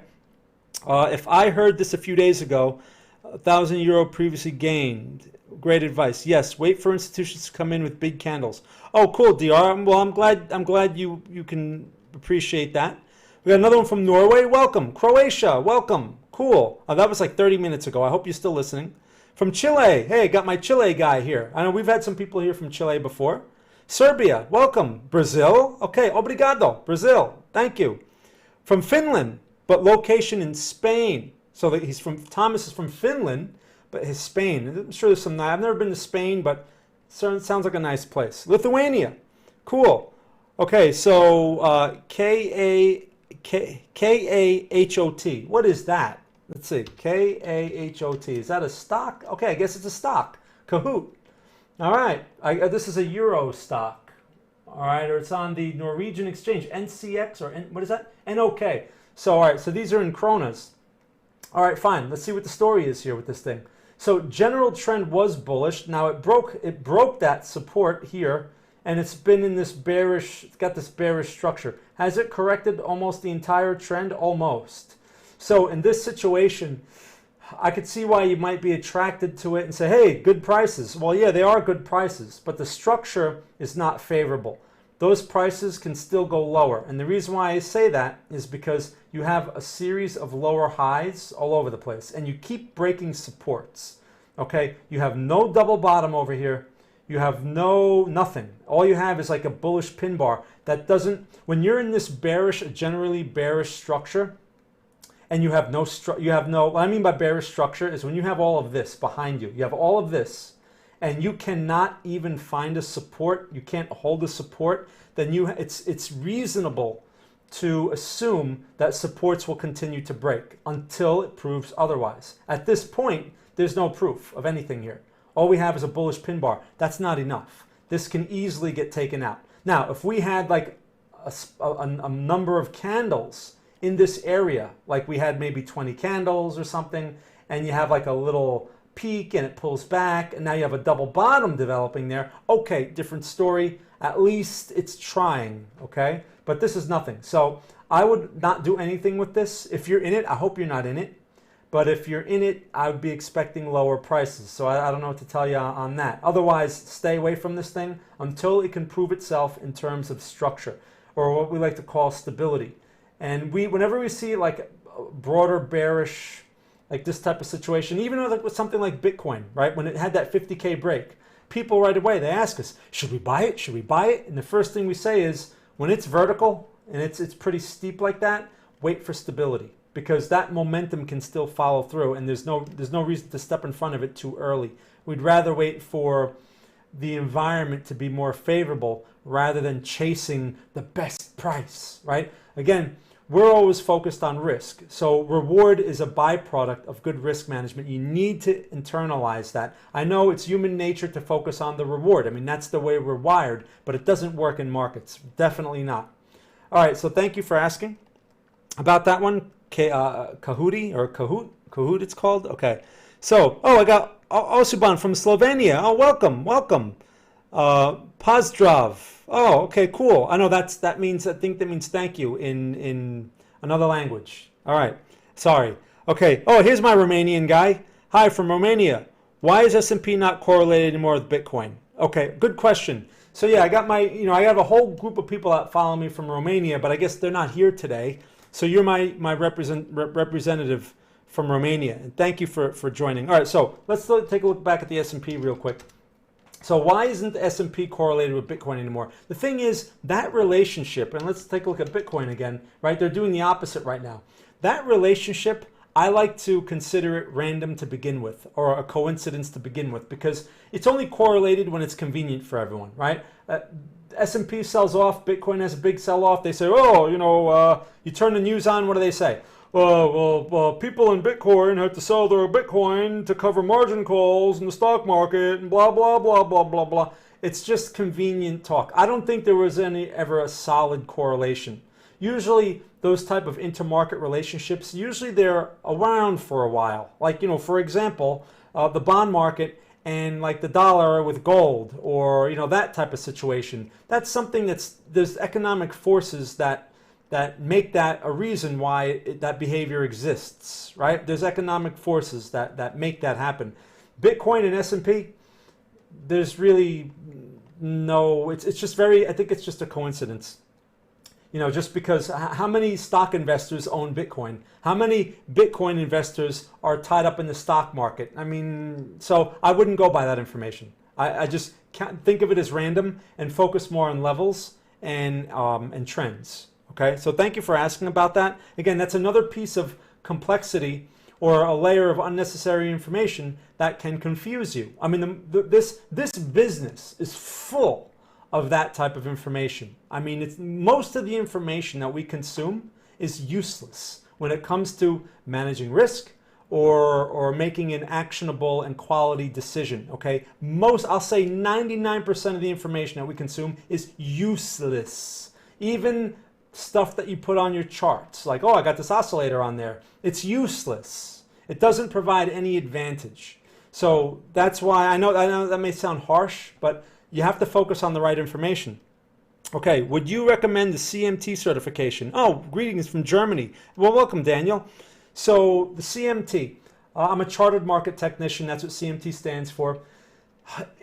If I heard this a few days ago, €1,000 previously gained. Great advice. Yes, wait for institutions to come in with big candles. Oh, cool, DR. Well, I'm glad you can appreciate that. We got another one from Norway. Welcome. Croatia. Welcome. Cool. Oh, that was like 30 minutes ago. I hope you're still listening. From Chile. Hey, got my Chile guy here. I know we've had some people here from Chile before. Serbia. Welcome. Brazil. Okay. Obrigado. Brazil. Thank you. From Finland, but location in Spain. So Thomas is from Finland, but his Spain. I'm sure there's some. I've never been to Spain, but it sounds like a nice place. Lithuania, cool. Okay, so K-A-H-O-T. What is that? Let's see. K-A-H-O-T. Is that a stock? Okay, I guess it's a stock. Kahoot. All right. This is a Euro stock. All right, or it's on the Norwegian exchange. NCX or what is that? NOK. So all right. So these are in kronas. All right, fine. Let's see what the story is here with this thing. So general trend was bullish. Now it broke that support here, and it's been in this bearish, it's got this bearish structure. Has it corrected almost the entire trend? Almost. So in this situation, I could see why you might be attracted to it and say, hey, good prices. Well, yeah, they are good prices, but the structure is not favorable. Those prices can still go lower. And the reason why I say that is because you have a series of lower highs all over the place, and you keep breaking supports. Okay, you have no double bottom over here. You have nothing. All you have is like a bullish pin bar that doesn't, when you're in this bearish, generally bearish structure, and you have what I mean by bearish structure is when you have all of this behind you. You have all of this, and you cannot even find a support, you can't hold a support, then it's reasonable to assume that supports will continue to break until it proves otherwise. At this point, there's no proof of anything here. All we have is a bullish pin bar. That's not enough. This can easily get taken out. Now, if we had like a number of candles in this area, like we had maybe 20 candles or something, and you have like a little peak and it pulls back, and now you have a double bottom developing there, okay, different story. At least it's trying, okay? But this is nothing. So I would not do anything with this. If you're in it, I hope you're not in it. But if you're in it, I would be expecting lower prices. So I don't know what to tell you on that. Otherwise, stay away from this thing until it can prove itself in terms of structure, or what we like to call stability. And whenever we see like a broader bearish, like this type of situation, even with something like Bitcoin, right? When it had that 50K break, people right away, they ask us, should we buy it? Should we buy it? And the first thing we say is, when it's vertical and it's pretty steep like that, wait for stability, because that momentum can still follow through, and there's no reason to step in front of it too early. We'd rather wait for the environment to be more favorable rather than chasing the best price, right? Again, we're always focused on risk. So reward is a byproduct of good risk management. You need to internalize that. I know it's human nature to focus on the reward. I mean, that's the way we're wired, but it doesn't work in markets. Definitely not. All right, so thank you for asking about that one. Kahoot, or Kahoot it's called? Okay. So, I got Osuban from Slovenia. Oh, welcome. Pozdrav. Oh, okay, cool. I know I think that means thank you in another language. All right. Sorry. Okay. Oh, here's my Romanian guy. Hi, from Romania. Why is S&P not correlated anymore with Bitcoin? Okay, good question. So yeah, I have a whole group of people that follow me from Romania, but I guess they're not here today. So you're my representative from Romania, and thank you for joining. All right, so let's take a look back at the S&P real quick. So why isn't the S&P correlated with Bitcoin anymore? The thing is, that relationship, and let's take a look at Bitcoin again, right? They're doing the opposite right now. That relationship, I like to consider it random to begin with, or a coincidence to begin with, because it's only correlated when it's convenient for everyone, right? S&P sells off, Bitcoin has a big sell-off. They say, you turn the news on, what do they say? Well, people in Bitcoin have to sell their Bitcoin to cover margin calls in the stock market and blah, blah, blah, blah, blah, blah. It's just convenient talk. I don't think there was ever a solid correlation. Usually those type of intermarket relationships, usually they're around for a while. Like, for example, the bond market and like the dollar with gold, or that type of situation. That's something there's economic forces that make that a reason why that behavior exists, right? There's economic forces that make that happen. Bitcoin and S&P, there's really no, it's just I think it's just a coincidence. Just because how many stock investors own Bitcoin? How many Bitcoin investors are tied up in the stock market? I mean, so I wouldn't go by that information. I just can't think of it as random and focus more on levels and trends. Okay, so thank you for asking about that. Again, that's another piece of complexity or a layer of unnecessary information that can confuse you. I mean, this business is full of that type of information. I mean, most of the information that we consume is useless when it comes to managing risk or making an actionable and quality decision, okay? I'll say 99% of the information that we consume is useless. Even stuff that you put on your charts, like, I got this oscillator on there. It's useless. It doesn't provide any advantage. So that's why I know that may sound harsh, but you have to focus on the right information. Okay, would you recommend the CMT certification? Oh, greetings from Germany. Well, welcome, Daniel. So the CMT, I'm a chartered market technician. That's what CMT stands for.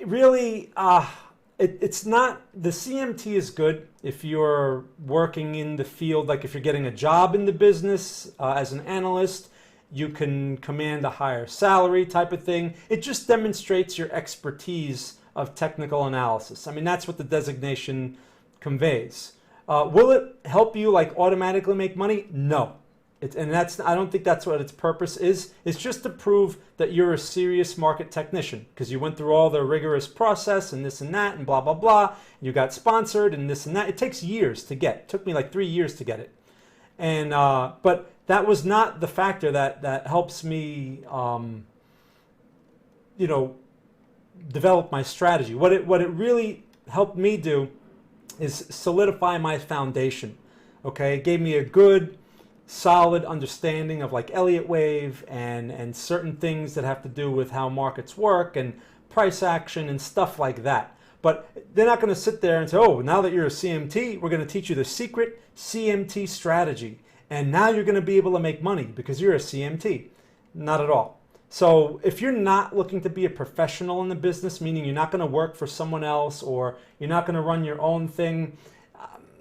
Really, it's not, the CMT is good if you're working in the field, like if you're getting a job in the business as an analyst, you can command a higher salary type of thing. It just demonstrates your expertise of technical analysis. I mean, that's what the designation conveys. Will it help you like automatically make money? No. I don't think that's what its purpose is. It's just to prove that you're a serious market technician because you went through all the rigorous process and this and that and blah, blah, blah. You got sponsored and this and that. It takes years to get. It took me like 3 years to get it. And, but that was not the factor that helps me, develop my strategy. What it really helped me do is solidify my foundation. Okay, it gave me a good, solid understanding of like Elliott wave and certain things that have to do with how markets work and price action and stuff like that. But they're not going to sit there and say, oh, now that you're a CMT, we're going to teach you the secret CMT strategy. And now you're going to be able to make money because you're a CMT. Not at all. So if you're not looking to be a professional in the business, meaning you're not going to work for someone else or you're not going to run your own thing,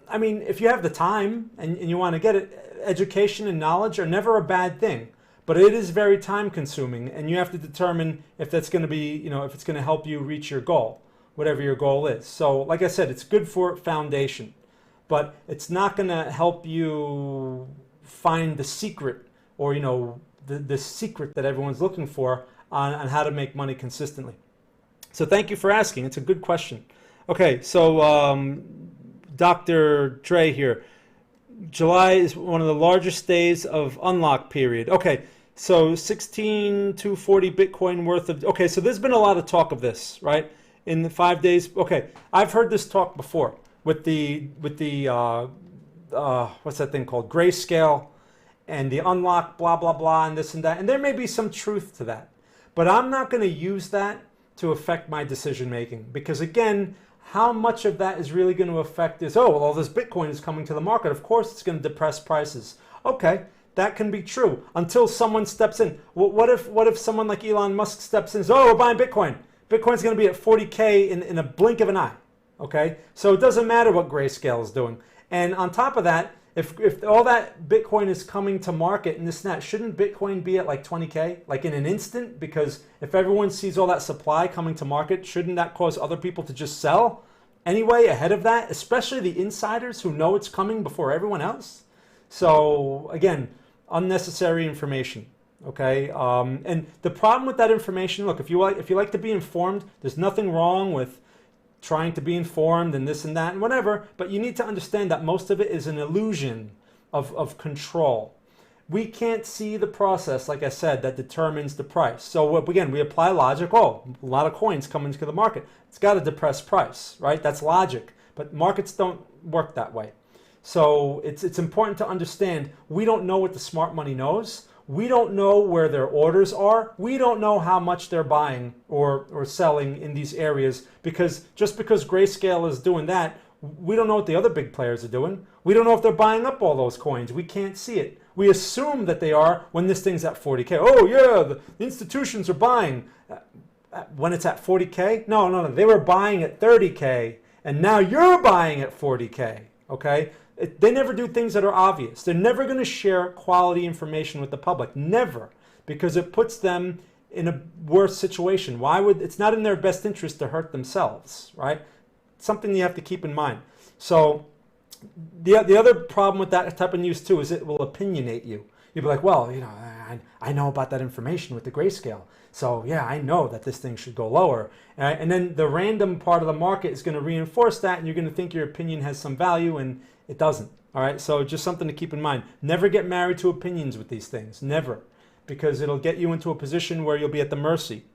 I mean, if you have the time and you want to get it, education and knowledge are never a bad thing, but it is very time consuming and you have to determine if that's going to be, if it's going to help you reach your goal, whatever your goal is. So like I said, it's good for foundation, but it's not going to help you find the secret or, the secret that everyone's looking for on how to make money consistently. So thank you for asking. It's a good question. Okay, so Dr. Dre here. July is one of the largest days of unlock period. Okay, so 16,240 Bitcoin worth of, okay, so there's been a lot of talk of this, right? In the 5 days. Okay, I've heard this talk before with the what's that thing called? Grayscale and the unlock, blah, blah, blah, and this and that. And there may be some truth to that. But I'm not going to use that to affect my decision making because, again, how much of that is really going to affect is, oh, well, all this Bitcoin is coming to the market. Of course, it's going to depress prices. Okay, that can be true until someone steps in. Well, what if someone like Elon Musk steps in and says, oh, we're buying Bitcoin. Bitcoin's going to be at 40K in a blink of an eye. Okay, so it doesn't matter what Grayscale is doing. And on top of that, if all that Bitcoin is coming to market and this and that, shouldn't Bitcoin be at like 20K, like in an instant? Because if everyone sees all that supply coming to market, shouldn't that cause other people to just sell anyway ahead of that, especially the insiders who know it's coming before everyone else? So again, unnecessary information. Okay, and the problem with that information, look, if you like to be informed, there's nothing wrong with trying to be informed and this and that and whatever, but you need to understand that most of it is an illusion of control. We can't see the process, like I said, that determines the price. So again, we apply logic. Oh, a lot of coins come into the market. It's got to depress price, right? That's logic. But markets don't work that way. So it's important to understand we don't know what the smart money knows. We don't know where their orders are. We don't know how much they're buying or selling in these areas because just because Grayscale is doing that, we don't know what the other big players are doing. We don't know if they're buying up all those coins. We can't see it. We assume that they are when this thing's at 40K. Oh yeah, the institutions are buying. When it's at 40K? No. They were buying at 30K and now you're buying at 40K, okay? They never do things that are obvious. They're never going to share quality information with the public. Never. Because it puts them in a worse situation. It's not in their best interest to hurt themselves, right? Something you have to keep in mind. So the other problem with that type of news too is it will opinionate you. You'll be like, well, I know about that information with the Grayscale. So yeah, I know that this thing should go lower. And then the random part of the market is going to reinforce that and you're going to think your opinion has some value and it doesn't. All right, so just something to keep in mind. Never get married to opinions with these things. Never. Because it'll get you into a position where you'll be at the mercy.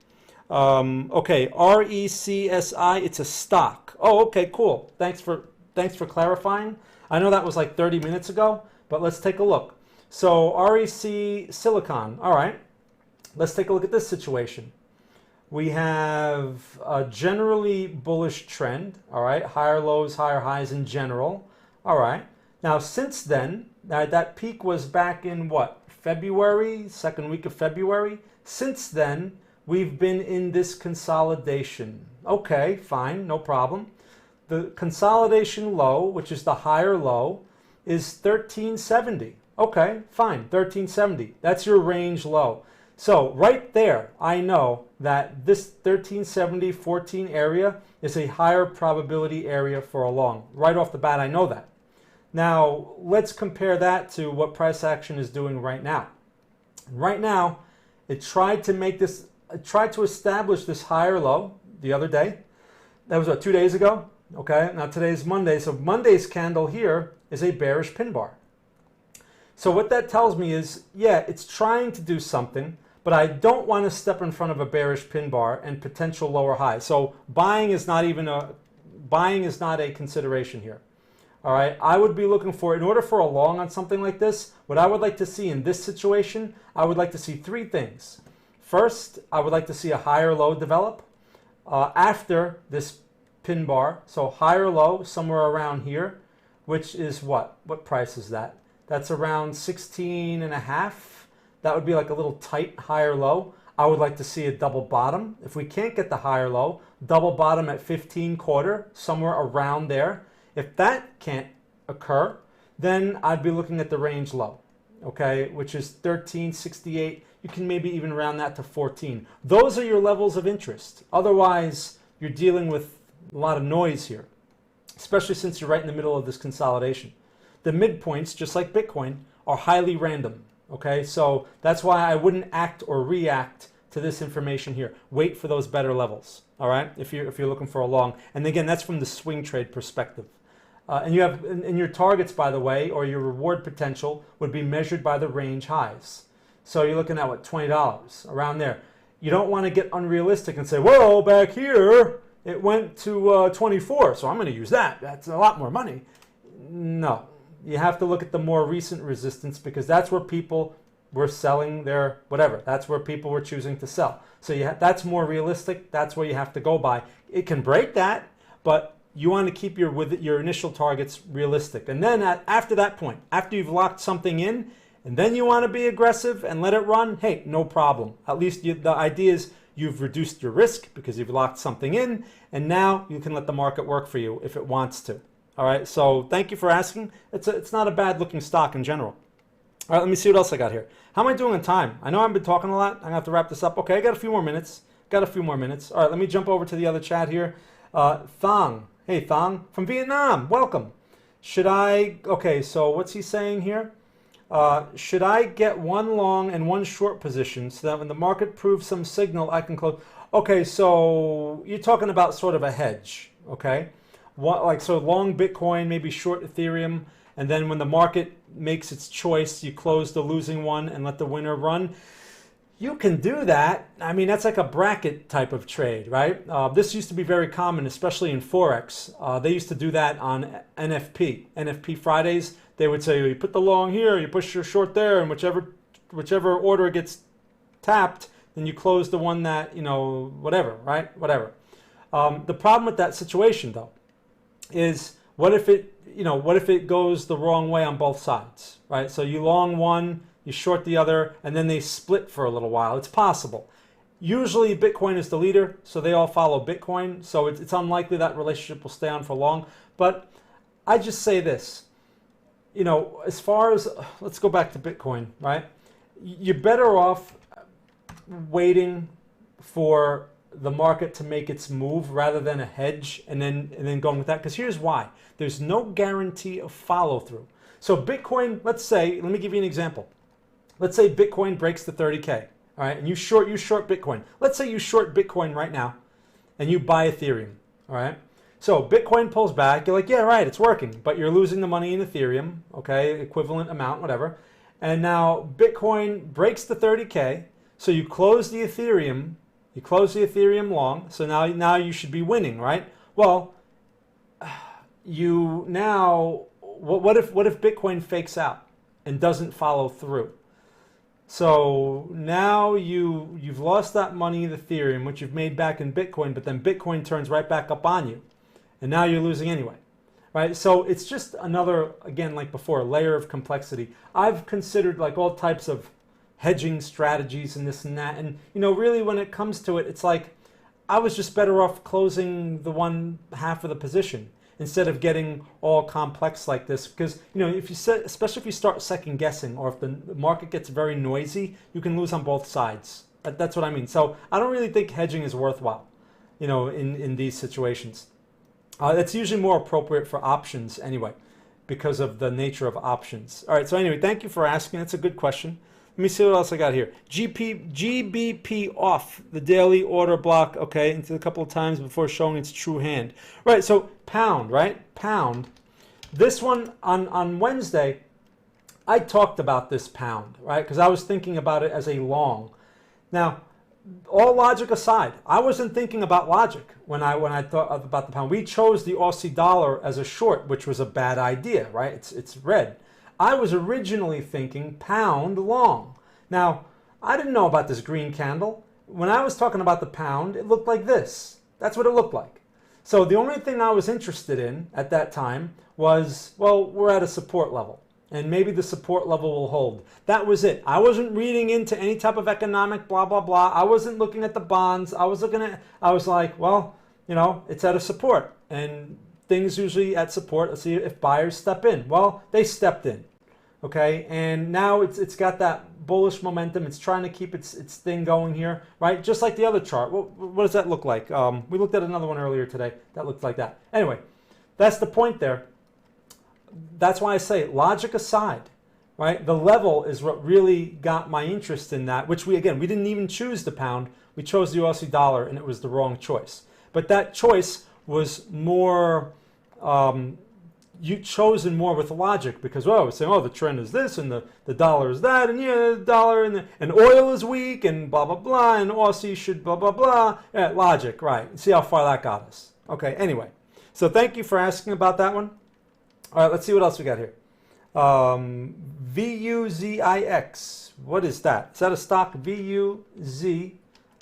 Okay, RECSI, it's a stock. Oh, okay, cool. Thanks for clarifying. I know that was like 30 minutes ago, but let's take a look. So REC Silicon, all right. Let's take a look at this situation. We have a generally bullish trend, all right. Higher lows, higher highs in general. All right. Now, since then, that peak was back in what? February, second week of February. Since then, we've been in this consolidation. Okay, fine, no problem. The consolidation low, which is the higher low, is 1370. Okay, fine, 1370. That's your range low. So right there, I know that this 1370, 14 area is a higher probability area for a long. Right off the bat, I know that. Now, let's compare that to what price action is doing right now. Right now, it tried to establish this higher low the other day. That was what, 2 days ago? Okay, now today's Monday. So Monday's candle here is a bearish pin bar. So what that tells me is, yeah, it's trying to do something, but I don't want to step in front of a bearish pin bar and potential lower high. So buying is not a consideration here. All right, I would be looking for, in order for a long on something like this, what I would like to see in this situation, I would like to see three things. First, I would like to see a higher low develop after this pin bar. So higher low somewhere around here, which is what? What price is that? That's around 16.5. That would be like a little tight higher low. I would like to see a double bottom. If we can't get the higher low, double bottom at 15.25, somewhere around there. If that can't occur, then I'd be looking at the range low, okay, which is 13.68. You can maybe even round that to 14. Those are your levels of interest. Otherwise, you're dealing with a lot of noise here, especially since you're right in the middle of this consolidation. The midpoints, just like Bitcoin, are highly random, okay? So that's why I wouldn't act or react to this information here. Wait for those better levels, all right, if you're looking for a long. And again, that's from the swing trade perspective. And you have, and your targets, by the way, or your reward potential would be measured by the range highs. So you're looking at, what, $20, around there. You don't want to get unrealistic and say, whoa, back here, it went to 24, so I'm going to use that. That's a lot more money. No, you have to look at the more recent resistance, because that's where people were selling their whatever. That's where people were choosing to sell. So that's more realistic. That's where you have to go by. It can break that, but you want to keep your initial targets realistic. And then after that point, after you've locked something in, and then you want to be aggressive and let it run, hey, no problem. At least the idea is you've reduced your risk because you've locked something in, and now you can let the market work for you if it wants to. All right, so thank you for asking. It's not a bad looking stock in general. All right, let me see what else I got here. How am I doing on time? I know I've been talking a lot. I'm going to have to wrap this up. Okay, I got a few more minutes. All right, let me jump over to the other chat here. Thong. Hey, Thong from Vietnam. Welcome. Okay, so what's he saying here? Should I get one long and one short position so that when the market proves some signal, I can close? Okay, so you're talking about sort of a hedge, okay? So long Bitcoin, maybe short Ethereum, and then when the market makes its choice, you close the losing one and let the winner run. You can do that. I mean, that's like a bracket type of trade, right? This used to be very common, especially in Forex. They used to do that on NFP Fridays. They would say, you put the long here, you push your short there, and whichever order gets tapped, then you close the one that, whatever, right? Whatever. The problem with that situation, though, is what if it goes the wrong way on both sides, right? So you long one, you short the other, and then they split for a little while. It's possible. Usually Bitcoin is the leader, so they all follow Bitcoin. So it's unlikely that relationship will stay on for long. But I just say this, as far as, let's go back to Bitcoin, right? You're better off waiting for the market to make its move rather than a hedge and then going with that. Because here's why. There's no guarantee of follow through. So Bitcoin, let me give you an example. Let's say Bitcoin breaks the 30K, all right, and you short Bitcoin. Let's say you short Bitcoin right now, and you buy Ethereum, all right. So Bitcoin pulls back. You're like, yeah, right, it's working, but you're losing the money in Ethereum, okay, equivalent amount, whatever. And now Bitcoin breaks the 30K, so you close the Ethereum. You close the Ethereum long, so now you should be winning, right? Well, what if Bitcoin fakes out and doesn't follow through? So now you've lost that money in Ethereum, which you've made back in Bitcoin, but then Bitcoin turns right back up on you, and now you're losing anyway, right? So it's just another, again, like before, layer of complexity. I've considered like all types of hedging strategies and this and that, and really when it comes to it, it's like I was just better off closing the one half of the position instead of getting all complex like this. Because especially if you start second guessing, or if the market gets very noisy, you can lose on both sides. That's what I mean. So I don't really think hedging is worthwhile, in these situations. It's usually more appropriate for options anyway, because of the nature of options. All right, so anyway, thank you for asking. That's a good question. Let me see what else I got here. GBP off the daily order block, okay, into a couple of times before showing its true hand. Right, so pound, right? Pound. This one on Wednesday, I talked about this pound, right? Because I was thinking about it as a long. Now, all logic aside, I wasn't thinking about logic when I thought about the pound. We chose the Aussie dollar as a short, which was a bad idea, right? It's red. I was originally thinking pound long. Now, I didn't know about this green candle. When I was talking about the pound, it looked like this. That's what it looked like. So the only thing I was interested in at that time was, well, we're at a support level, and maybe the support level will hold. That was it. I wasn't reading into any type of economic blah, blah, blah. I wasn't looking at the bonds. I was like, well, you know, it's at a support, and things usually at support. Let's see if buyers step in. Well, they stepped in. Okay, and now it's got that bullish momentum. It's trying to keep its thing going here, right? Just like the other chart. What does that look like? We looked at another one earlier today that looked like that. Anyway, that's the point there. That's why I say, logic aside, right? The level is what really got my interest in that, which we didn't even choose the pound. We chose the Aussie dollar, and it was the wrong choice. But that choice was more... you chosen more with logic because, well, we're saying, oh, the trend is this and the dollar is that, and yeah, the dollar and oil is weak and blah, blah, blah, and Aussie should blah, blah, blah. Yeah, logic, right. See how far that got us. Okay, anyway. So thank you for asking about that one. All right, let's see what else we got here. VUZIX. What is that? Is that a stock? VUZIX.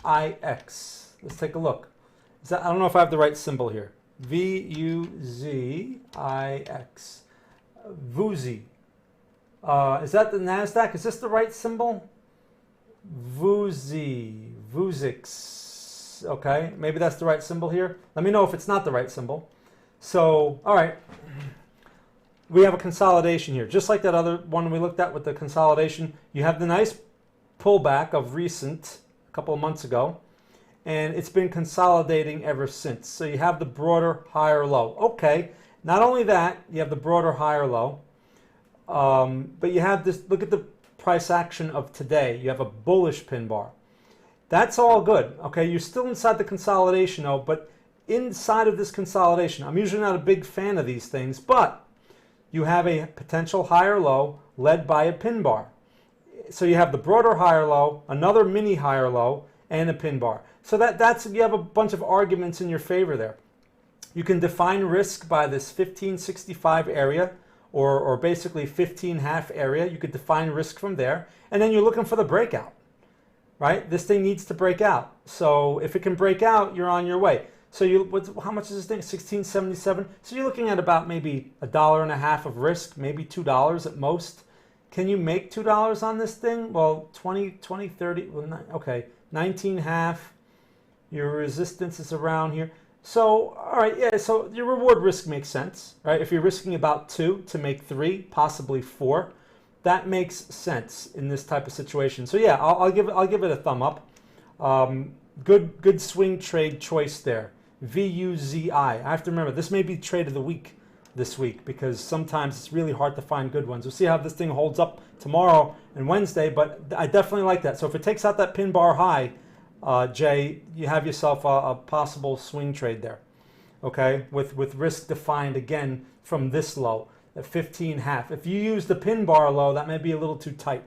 Let's take a look. I don't know if I have the right symbol here. VUZIX. VUZI. Is that the Nasdaq? Is this the right symbol? VUZI. VUZIX. Okay, maybe that's the right symbol here. Let me know if it's not the right symbol. So, all right. We have a consolidation here. Just like that other one we looked at with the consolidation, you have the nice pullback of recent, a couple of months ago. And it's been consolidating ever since. So you have the broader higher low. Okay, not only that, you have the broader higher low, but you have this, look at the price action of today. You have a bullish pin bar. That's all good. Okay, you're still inside the consolidation though, but inside of this consolidation, I'm usually not a big fan of these things, but you have a potential higher low led by a pin bar. So you have the broader higher low, another mini higher low, and a pin bar. So that's you have a bunch of arguments in your favor there. You can define risk by this 1565 area or basically 15.5 area. You could define risk from there. And then you're looking for the breakout, right? This thing needs to break out. So if it can break out, you're on your way. So how much is this thing? 1677. So you're looking at about maybe $1.50 of risk, maybe $2 at most. Can you make $2 on this thing? Well, 20, 30, well, okay, 19.5. Your resistance is around here. So, all right, yeah, so your reward risk makes sense, right? If you're risking about 2 to make 3, possibly 4, that makes sense in this type of situation. So yeah, I'll give it a thumb up. Good swing trade choice there. VUZI. I have to remember, this may be trade of the week this week because sometimes it's really hard to find good ones. We'll see how this thing holds up tomorrow and Wednesday, but I definitely like that. So if it takes out that pin bar high, Jay, you have yourself a possible swing trade there, okay, with risk defined again from this low at 15.5. If you use the pin bar low, that may be a little too tight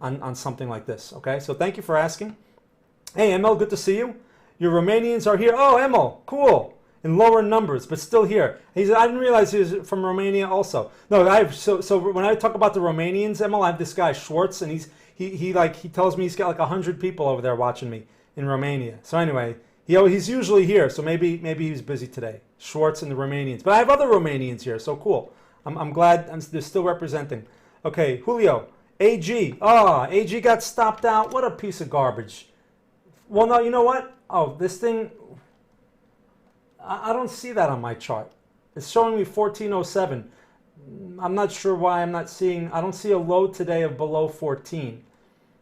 on something like this, okay? So thank you for asking. Hey, Emil, good to see you. Your Romanians are here. Oh, Emil, cool. In lower numbers, but still here. I didn't realize he was from Romania also. No, so when I talk about the Romanians, Emil, I have this guy Schwartz, and he tells me he's got like 100 people over there watching me in Romania. So anyway, he's usually here. So maybe he's busy today. Schwartz and the Romanians, but I have other Romanians here. So cool. I'm glad they're still representing. Okay, Julio, AG. AG got stopped out. What a piece of garbage. Well, no, you know what? Oh, this thing, I don't see that on my chart. It's showing me 1407. I'm not sure why I don't see a low today of below 14.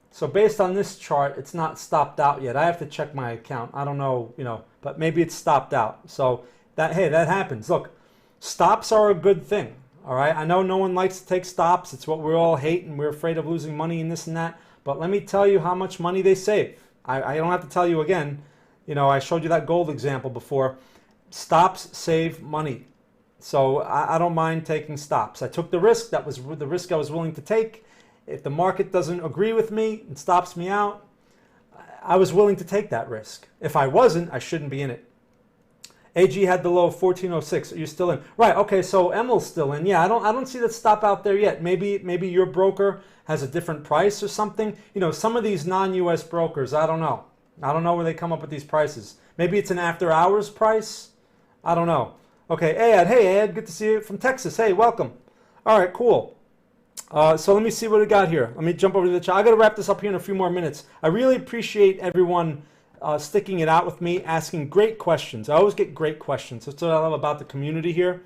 So based on this chart, it's not stopped out yet. I have to check my account. I don't know, but maybe it's stopped out. So that happens. Look, stops are a good thing. All right, I know no one likes to take stops. It's what we all hate, and we're afraid of losing money and this and that. But let me tell you how much money they save. I don't have to tell you again. You know, I showed you that gold example before. Stops save money. So I don't mind taking stops. I took the risk. That was the risk I was willing to take. If the market doesn't agree with me and stops me out, I was willing to take that risk. If I wasn't, I shouldn't be in it. AG had the low of 1406. Are you still in? Right. Okay. So Emil's still in. Yeah. I don't see that stop out there yet. Maybe your broker has a different price or something. You know, some of these non-US brokers, I don't know. I don't know where they come up with these prices. Maybe it's an after hours price. I don't know. Okay. Ed. Hey Ed. Good to see you from Texas. Hey, welcome. All right. Cool. So let me see what we got here. Let me jump over to the chat. I got to wrap this up here in a few more minutes. I really appreciate everyone sticking it out with me, asking great questions. I always get great questions. That's what I love about the community here.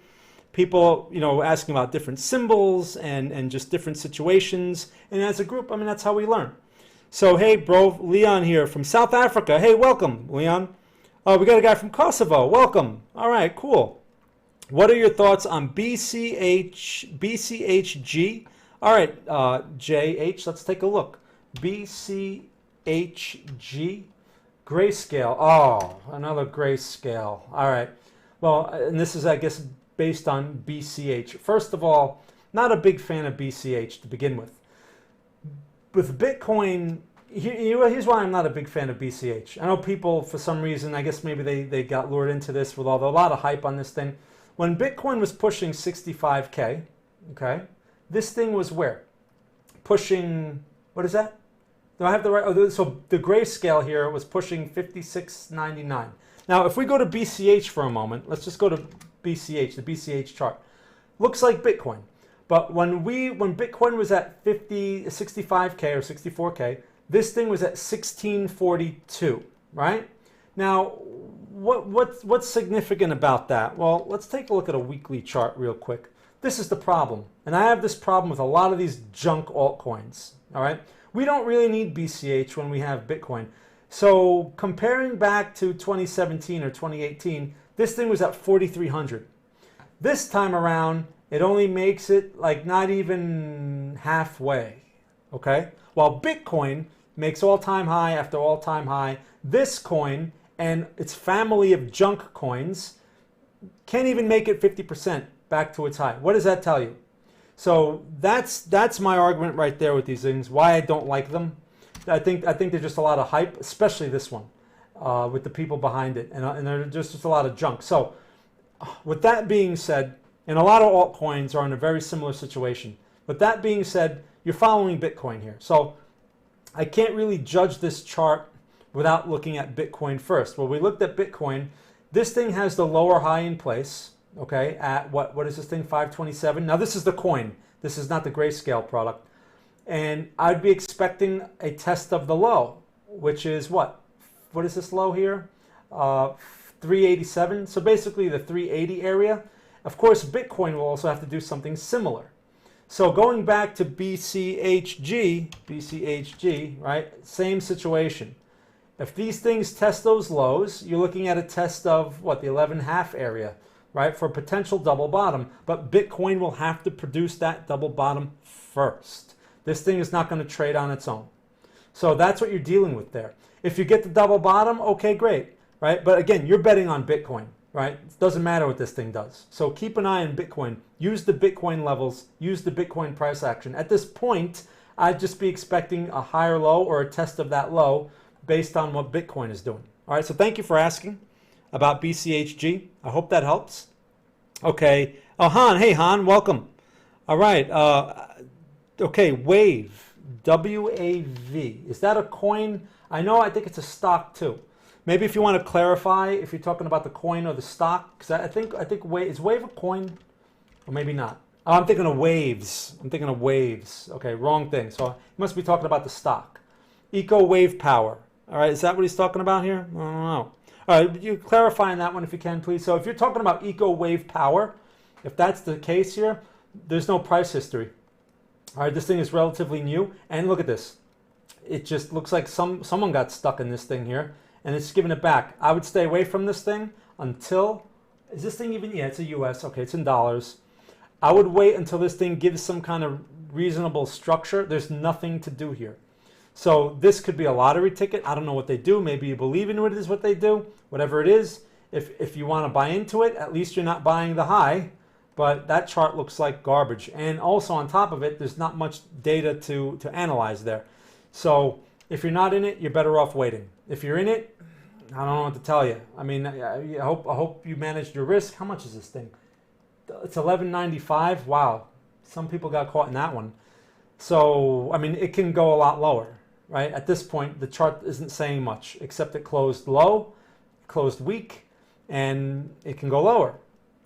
People, you know, asking about different symbols and just different situations. And as a group, I mean, that's how we learn. So, hey, bro, Leon here from South Africa. Hey, welcome, Leon. We got a guy from Kosovo. Welcome. All right, cool. What are your thoughts on BCHG? All right, JH, let's take a look. BCHG. Grayscale. Oh, another grayscale. All right. Well, and this is, I guess, based on BCH. First of all, not a big fan of BCH to begin with. With Bitcoin, here's why I'm not a big fan of BCH. I know people, for some reason, I guess maybe they got lured into this with a lot of hype on this thing. When Bitcoin was pushing 65K, okay, this thing was where? Pushing, what is that? Do I have the right? Oh, so the grayscale here was pushing 56.99. Now, if we go to BCH for a moment, let's just go to BCH, the BCH chart. Looks like Bitcoin, but when Bitcoin was at 65K or 64K, this thing was at 1642, right? Now, what's significant about that? Well, let's take a look at a weekly chart real quick. This is the problem, and I have this problem with a lot of these junk altcoins. All right. We don't really need BCH when we have Bitcoin. So comparing back to 2017 or 2018, this thing was at 4,300. This time around, it only makes it like not even halfway, okay? While Bitcoin makes all-time high after all-time high, this coin and its family of junk coins can't even make it 50% back to its high. What does that tell you? So that's my argument right there with these things, why I don't like them. I think there's just a lot of hype, especially this one, with the people behind it, and there's just a lot of junk. So with that being said, and a lot of altcoins are in a very similar situation. With that being said, you're following Bitcoin here. So I can't really judge this chart without looking at Bitcoin first. Well, we looked at Bitcoin. This thing has the lower high in place. Okay, at what is this thing, 527? Now this is the coin. This is not the grayscale product. And I'd be expecting a test of the low, which is what? What is this low here? 387. So basically the 380 area. Of course, Bitcoin will also have to do something similar. So going back to BCHG, right? Same situation. If these things test those lows, you're looking at a test of what, the 11.5 area. Right, for a potential double bottom, but Bitcoin will have to produce that double bottom first. This thing is not going to trade on its own. So that's what you're dealing with there. If you get the double bottom, okay, great, right? But again, you're betting on Bitcoin, right? It doesn't matter what this thing does. So keep an eye on Bitcoin. Use the Bitcoin levels. Use the Bitcoin price action. At this point, I'd just be expecting a higher low or a test of that low based on what Bitcoin is doing. All right, so thank you for asking about BCHG. I hope that helps. Okay. Oh, Han. Hey, Han. Welcome. All right. Okay. Wave. W-A-V. Is that a coin? I think it's a stock too. Maybe if you want to clarify if you're talking about the coin or the stock, because I think is Wave a coin or maybe not? Oh, I'm thinking of waves. Okay, wrong thing. So he must be talking about the stock. Eco Wave Power. All right. Is that what he's talking about here? I don't know. All right, you clarify on that one if you can, please. So if you're talking about Eco Wave Power, if that's the case here, there's no price history. All right, this thing is relatively new. And look at this. It just looks like someone got stuck in this thing here, and it's giving it back. I would stay away from this thing until, is this thing even, yeah, it's a US, okay, it's in dollars. I would wait until this thing gives some kind of reasonable structure. There's nothing to do here. So this could be a lottery ticket. I don't know what they do. Maybe you believe in what it is what they do. Whatever it is, if you want to buy into it, at least you're not buying the high. But that chart looks like garbage. And also on top of it, there's not much data to analyze there. So if you're not in it, you're better off waiting. If you're in it, I don't know what to tell you. I mean, I hope you managed your risk. How much is this thing? It's $11.95. Wow. Some people got caught in that one. So, I mean, it can go a lot lower, right? At this point, the chart isn't saying much, except it closed low, closed weak, and it can go lower.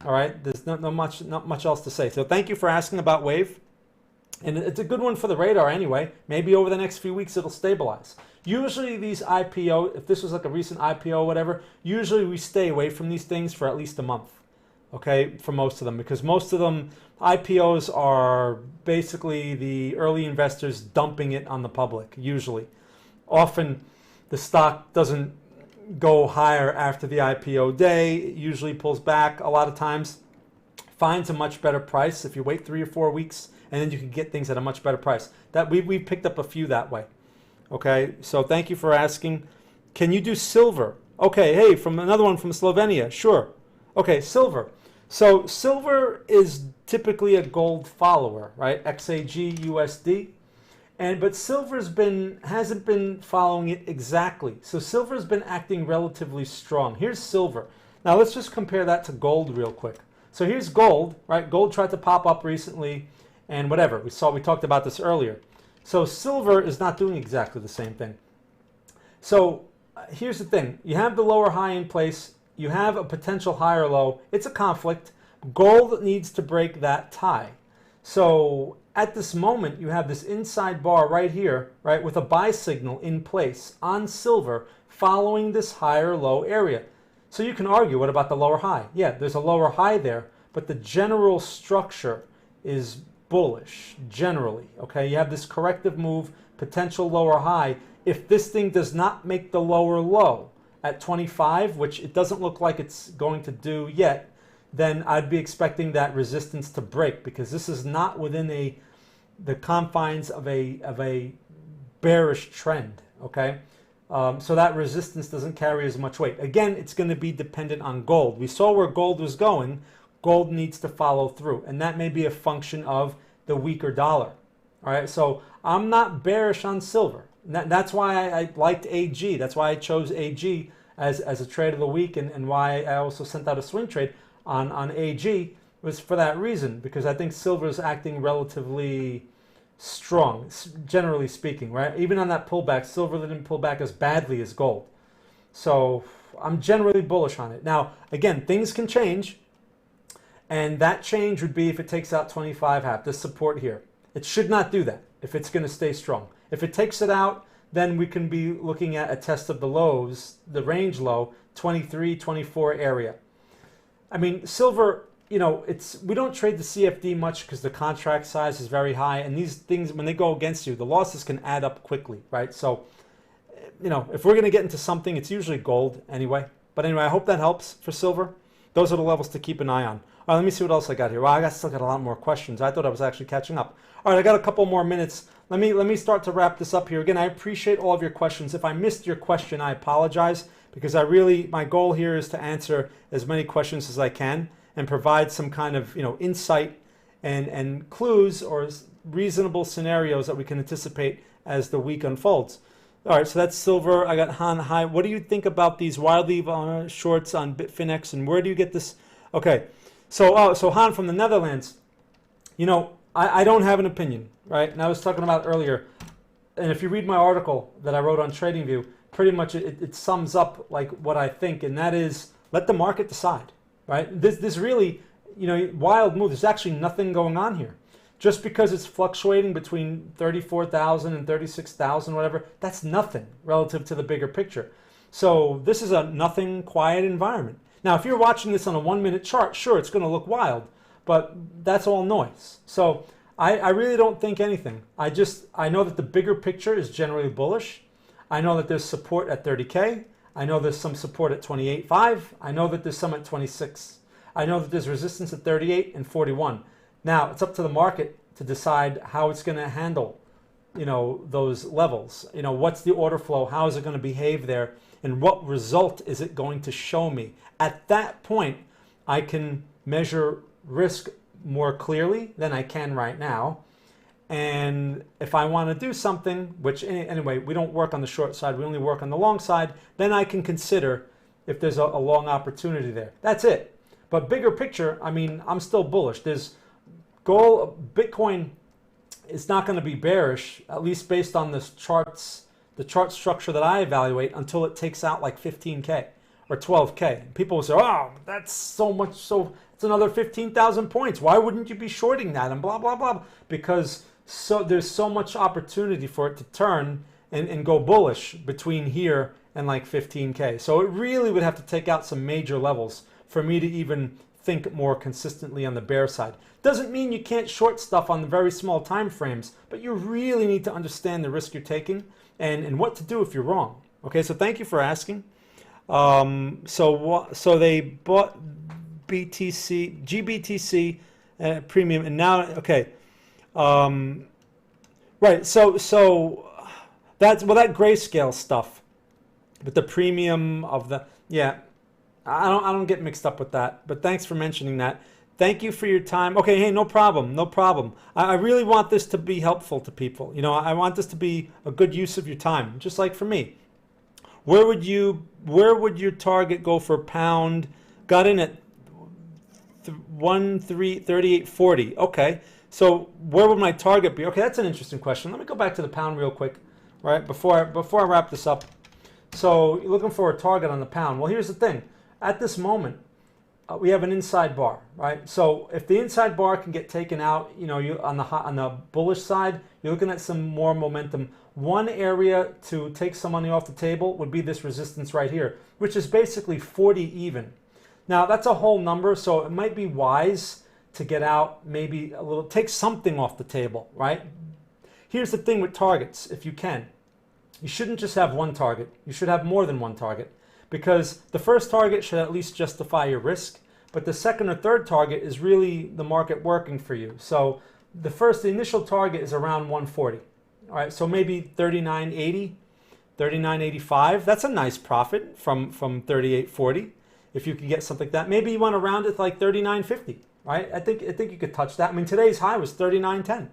All right, there's not much else to say. So thank you for asking about Wave. And it's a good one for the radar anyway. Maybe over the next few weeks it'll stabilize. Usually these IPO, if this was like a recent IPO or whatever, usually we stay away from these things for at least a month, okay, for most of them. Because most of them, IPOs are basically the early investors dumping it on the public, usually. Often the stock doesn't go higher after the IPO day. It usually pulls back a lot of times, finds a much better price if you wait 3 or 4 weeks, and then you can get things at a much better price. That we picked up a few that way. Okay, so thank you for asking. Can you do silver? Okay, hey, from another one from Slovenia. Sure. Okay, silver. So silver is typically a gold follower, right? XAG USD. But silver's hasn't been following it exactly. So silver's been acting relatively strong. Here's silver. Now let's just compare that to gold real quick. So here's gold, right? Gold tried to pop up recently and whatever. We talked about this earlier. So silver is not doing exactly the same thing. So here's the thing. You have the lower high in place. You have a potential higher low. It's a conflict. Gold needs to break that tie. So at this moment, you have this inside bar right here, right, with a buy signal in place on silver following this higher low area. So you can argue, what about the lower high? Yeah, there's a lower high there, but the general structure is bullish, generally, okay? You have this corrective move, potential lower high. If this thing does not make the lower low at 25, which it doesn't look like it's going to do yet, then I'd be expecting that resistance to break, because this is not within the confines of a bearish trend, okay? So that resistance doesn't carry as much weight. Again, it's going to be dependent on gold. We saw where gold was going. Gold needs to follow through, and that may be a function of the weaker dollar. All right, so I'm not bearish on silver. That's why I liked AG. That's why I chose AG as a trade of the week, and why I also sent out a swing trade on AG was for that reason, because I think silver is acting relatively strong, generally speaking, right? Even on that pullback, silver didn't pull back as badly as gold. So I'm generally bullish on it. Now, again, things can change. And that change would be if it takes out 25 half, this support here. It should not do that if it's going to stay strong. If it takes it out, then we can be looking at a test of the lows, the range low, 23, 24 area. I mean, silver, you know, we don't trade the CFD much because the contract size is very high. And these things, when they go against you, the losses can add up quickly, right? So, you know, if we're going to get into something, it's usually gold anyway. But anyway, I hope that helps for silver. Those are the levels to keep an eye on. All right, let me see what else I got here. Well, I still got a lot more questions. I thought I was actually catching up. All right, I got a couple more minutes. Let me start to wrap this up here. Again, I appreciate all of your questions. If I missed your question, I apologize, because my goal here is to answer as many questions as I can and provide some kind of, you know, insight and clues or reasonable scenarios that we can anticipate as the week unfolds. All right, so that's silver. I got Han High. What do you think about these wildly shorts on Bitfinex, and where do you get this? Okay. So Han from the Netherlands, you know, I don't have an opinion, right? And I was talking about earlier, and if you read my article that I wrote on TradingView, pretty much it sums up like what I think, and that is let the market decide, right? This really, you know, wild move. There's actually nothing going on here. Just because it's fluctuating between 34,000 and 36,000, whatever, that's nothing relative to the bigger picture. So this is a nothing, quiet environment. Now, if you're watching this on a 1 minute chart, sure, it's going to look wild, but that's all noise. So I really don't think anything. I know that the bigger picture is generally bullish. I know that there's support at 30K. I know there's some support at 28.5. I know that there's some at 26. I know that there's resistance at 38 and 41. Now it's up to the market to decide how it's going to handle, those levels. What's the order flow? How is it going to behave there? And what result is it going to show me? At that point, I can measure risk more clearly than I can right now. And if I want to do something, which anyway, we don't work on the short side, we only work on the long side, then I can consider if there's a long opportunity there. That's it. But bigger picture, I mean, I'm still bullish. Bitcoin is not going to be bearish, at least based on the chart structure that I evaluate, until it takes out like 15K or 12K. People will say, oh, that's so much, so it's another 15,000 points. Why wouldn't you be shorting that? And blah, blah, blah. Because there's so much opportunity for it to turn and go bullish between here and like 15K. So it really would have to take out some major levels for me to even think more consistently on the bear side. Doesn't mean you can't short stuff on the very small time frames, but you really need to understand the risk you're taking and what to do if you're wrong. Okay, so thank you for asking. So they bought GBTC premium, and now okay, right. So that grayscale stuff, but the premium of the I don't get mixed up with that. But thanks for mentioning that. Thank you for your time. Okay, hey, no problem, no problem. I really want this to be helpful to people. I want this to be a good use of your time, just like for me. Where would your target go for pound? Got in at 38.40. Okay, so where would my target be? Okay, that's an interesting question. Let me go back to the pound real quick, right? Before I wrap this up. So you're looking for a target on the pound. Well, here's the thing. At this moment, we have an inside bar, right? So if the inside bar can get taken out, you on the bullish side, you're looking at some more momentum. One area to take some money off the table would be this resistance right here, which is basically 40 even. Now that's a whole number, so it might be wise to get out, maybe take something off the table, right? Here's the thing with targets, if you can. You shouldn't just have one target. You should have more than one target, because the first target should at least justify your risk, but the second or third target is really the market working for you. So the initial target is around 140. All right, so maybe 39.80, 39.85. That's a nice profit from 38.40. If you can get something like that, maybe you want to round it to like 39.50, right? I think you could touch that. I mean, today's high was 39.10,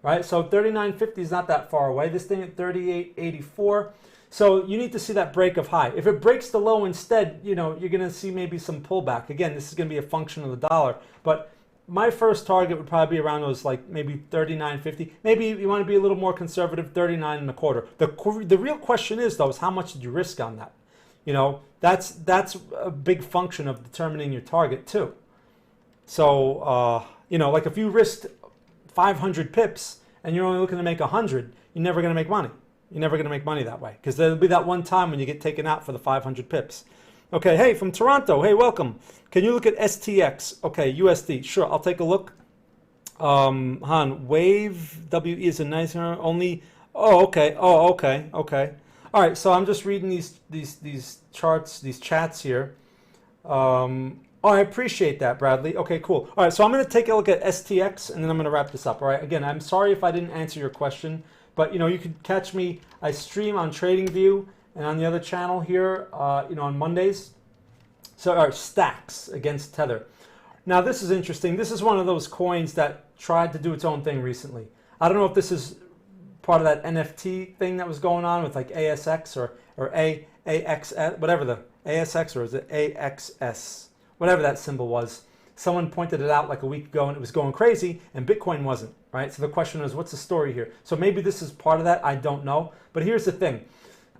right? So 39.50 is not that far away. This thing at 38.84. So you need to see that break of high. If it breaks the low instead, you're going to see maybe some pullback. Again, this is going to be a function of the dollar. But my first target would probably be around those like maybe 39.50. Maybe you want to be a little more conservative, 39.25. The real question is, though, is how much did you risk on that? That's a big function of determining your target too. So, like if you risked 500 pips and you're only looking to make 100, you're never going to make money. You're never going to make money that way, because there'll be that one time when you get taken out for the 500 pips. Okay, hey, from Toronto. Hey, welcome. Can you look at STX? Okay, USD. Sure, I'll take a look. Han, Wave WE is a nice only. Oh, okay. Oh, okay. Okay. All right. So I'm just reading these charts, these chats here. Oh, I appreciate that, Bradley. Okay, cool. All right. So I'm going to take a look at STX, and then I'm going to wrap this up. All right. Again, I'm sorry if I didn't answer your question. But you can catch me. I stream on TradingView and on the other channel here, on Mondays. So Stacks against Tether. Now this is interesting. This is one of those coins that tried to do its own thing recently. I don't know if this is part of that NFT thing that was going on with like ASX or AXS, whatever the ASX, or is it AXS, whatever that symbol was. Someone pointed it out like a week ago, and it was going crazy, and Bitcoin wasn't, right? So the question is, what's the story here? So maybe this is part of that. I don't know. But here's the thing.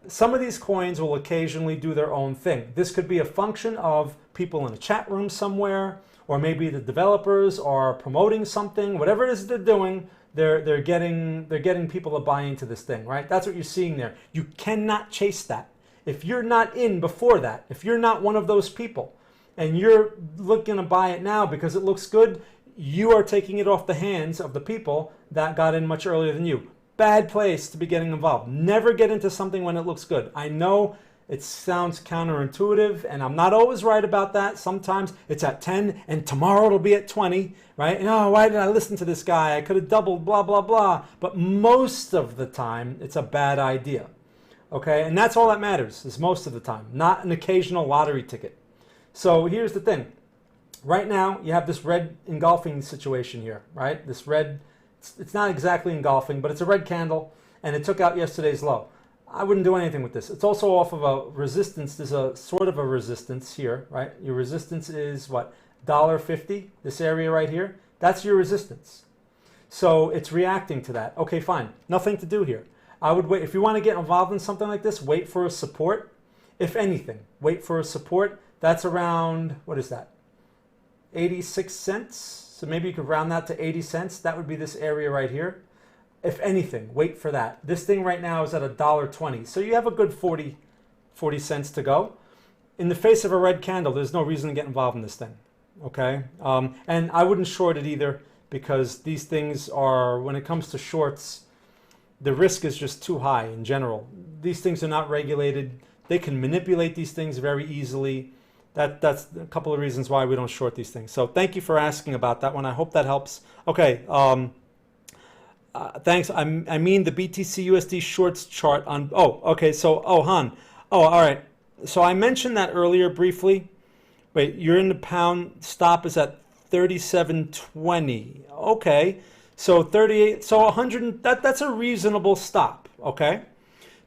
Some of these coins will occasionally do their own thing. This could be a function of people in a chat room somewhere, or maybe the developers are promoting something. Whatever it is they're doing, they're getting people to buy into this thing, right? That's what you're seeing there. You cannot chase that. If you're not in before that, if you're not one of those people, and you're looking to buy it now because it looks good, you are taking it off the hands of the people that got in much earlier than you. Bad place to be getting involved. Never get into something when it looks good. I know It sounds counterintuitive, and I'm not always right about that. Sometimes it's at 10 and tomorrow it'll be at 20, right? And oh, why did I listen to this guy? I could have doubled, blah, blah, blah. But most of the time, it's a bad idea, okay? And that's all that matters, is most of the time, not an occasional lottery ticket. So here's the thing. Right now, you have this red engulfing situation here, right? This red, it's not exactly engulfing, but it's a red candle, and it took out yesterday's low. I wouldn't do anything with this. It's also off of a resistance. There's a sort of a resistance here, right? Your resistance is what? $1.50, this area right here. That's your resistance. So it's reacting to that. Okay, fine. Nothing to do here. I would wait. If you want to get involved in something like this, wait for a support. If anything, wait for a support. That's around, what is that? 86 cents. So maybe you could round that to 80 cents. That would be this area right here. If anything, wait for that. This thing right now is at $1.20. So you have a good 40 cents to go. In the face of a red candle, there's no reason to get involved in this thing. Okay? And I wouldn't short it either, because these things are, when it comes to shorts, the risk is just too high in general. These things are not regulated. They can manipulate these things very easily. That's a couple of reasons why we don't short these things. So thank you for asking about that one. I hope that helps. Okay. Thanks. I mean the BTC USD shorts chart on. Oh, okay. So, Han. Oh, all right. So I mentioned that earlier briefly. Wait, you're in the pound. Stop is at 37.20. Okay. So 38. So 100. That's a reasonable stop. Okay.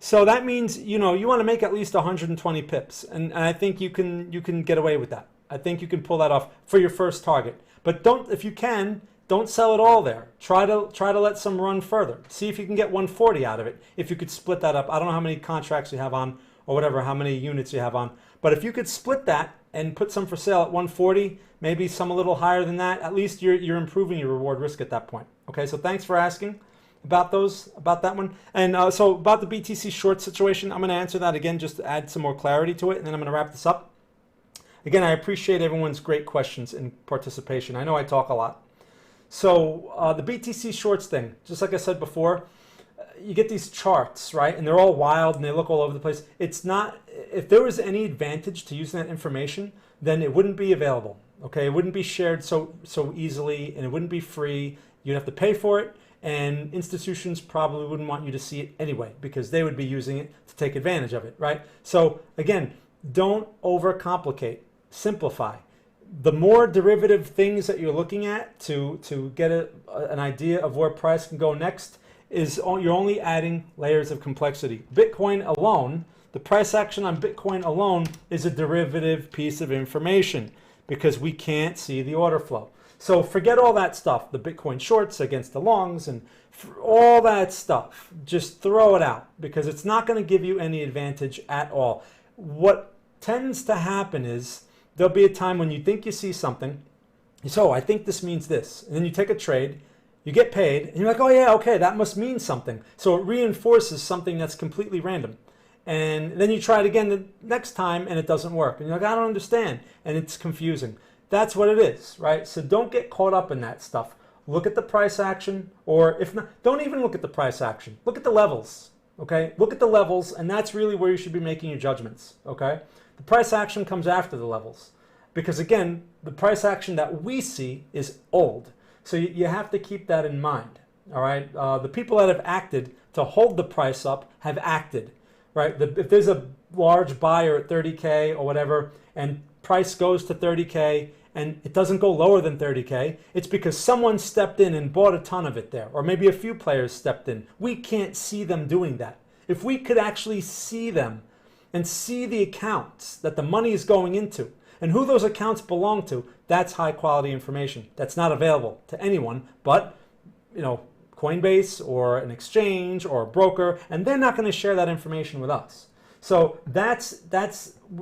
So that means you want to make at least 120 pips, and I think you can get away with that. I think you can pull that off for your first target. But if you can. Don't sell it all there. Try to let some run further. See if you can get 140 out of it. If you could split that up. I don't know how many contracts you have on or whatever, how many units you have on. But if you could split that and put some for sale at 140, maybe some a little higher than that, at least you're improving your reward risk at that point. Okay, so thanks for asking about that one. And so about the BTC short situation, I'm going to answer that again just to add some more clarity to it, and then I'm going to wrap this up. Again, I appreciate everyone's great questions and participation. I know I talk a lot. So the BTC shorts thing, just like I said before, you get these charts, right? And they're all wild and they look all over the place. It's not, if there was any advantage to using that information, then it wouldn't be available, okay? It wouldn't be shared so easily, and it wouldn't be free. You'd have to pay for it, and institutions probably wouldn't want you to see it anyway, because they would be using it to take advantage of it, right? So again, don't overcomplicate, simplify. The more derivative things that you're looking at to get an idea of where price can go next, you're only adding layers of complexity. Bitcoin alone, the price action on Bitcoin alone is a derivative piece of information because we can't see the order flow. So forget all that stuff, the Bitcoin shorts against the longs and all that stuff. Just throw it out because it's not going to give you any advantage at all. What tends to happen is there'll be a time when you think you see something, so I think this means this, and then you take a trade, you get paid, and you're like, oh yeah, okay, that must mean something. So it reinforces something that's completely random. And then you try it again the next time, and it doesn't work. And you're like, I don't understand, and it's confusing. That's what it is, right? So don't get caught up in that stuff. Look at the price action, or if not, don't even look at the price action. Look at the levels, okay? Look at the levels, and that's really where you should be making your judgments, okay? The price action comes after the levels because, again, the price action that we see is old. So you have to keep that in mind, all right? The people that have acted to hold the price up have acted, right? If there's a large buyer at 30K or whatever and price goes to 30K and it doesn't go lower than 30K, it's because someone stepped in and bought a ton of it there, or maybe a few players stepped in. We can't see them doing that. If we could actually see them and see the accounts that the money is going into and who those accounts belong to, that's high quality information. That's not available to anyone but, Coinbase or an exchange or a broker, and they're not going to share that information with us. So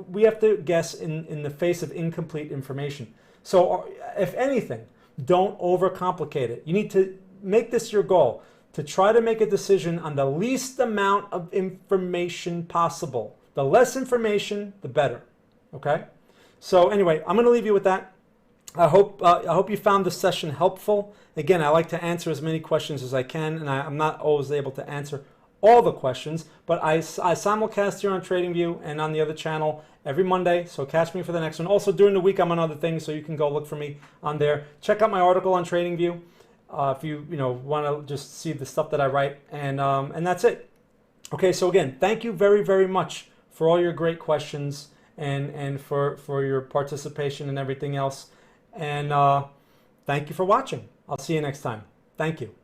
we have to guess in the face of incomplete information. So if anything, don't overcomplicate it. You need to make this your goal, to try to make a decision on the least amount of information possible. The less information, the better. Okay? So anyway, I'm going to leave you with that. I hope you found this session helpful. Again, I like to answer as many questions as I can, and I'm not always able to answer all the questions, but I simulcast here on TradingView and on the other channel every Monday, so catch me for the next one. Also, during the week, I'm on other things, so you can go look for me on there. Check out my article on TradingView if you want to just see the stuff that I write, and that's it. Okay, so again, thank you very, very much for all your great questions and for your participation and everything else. And thank you for watching. I'll see you next time. Thank you.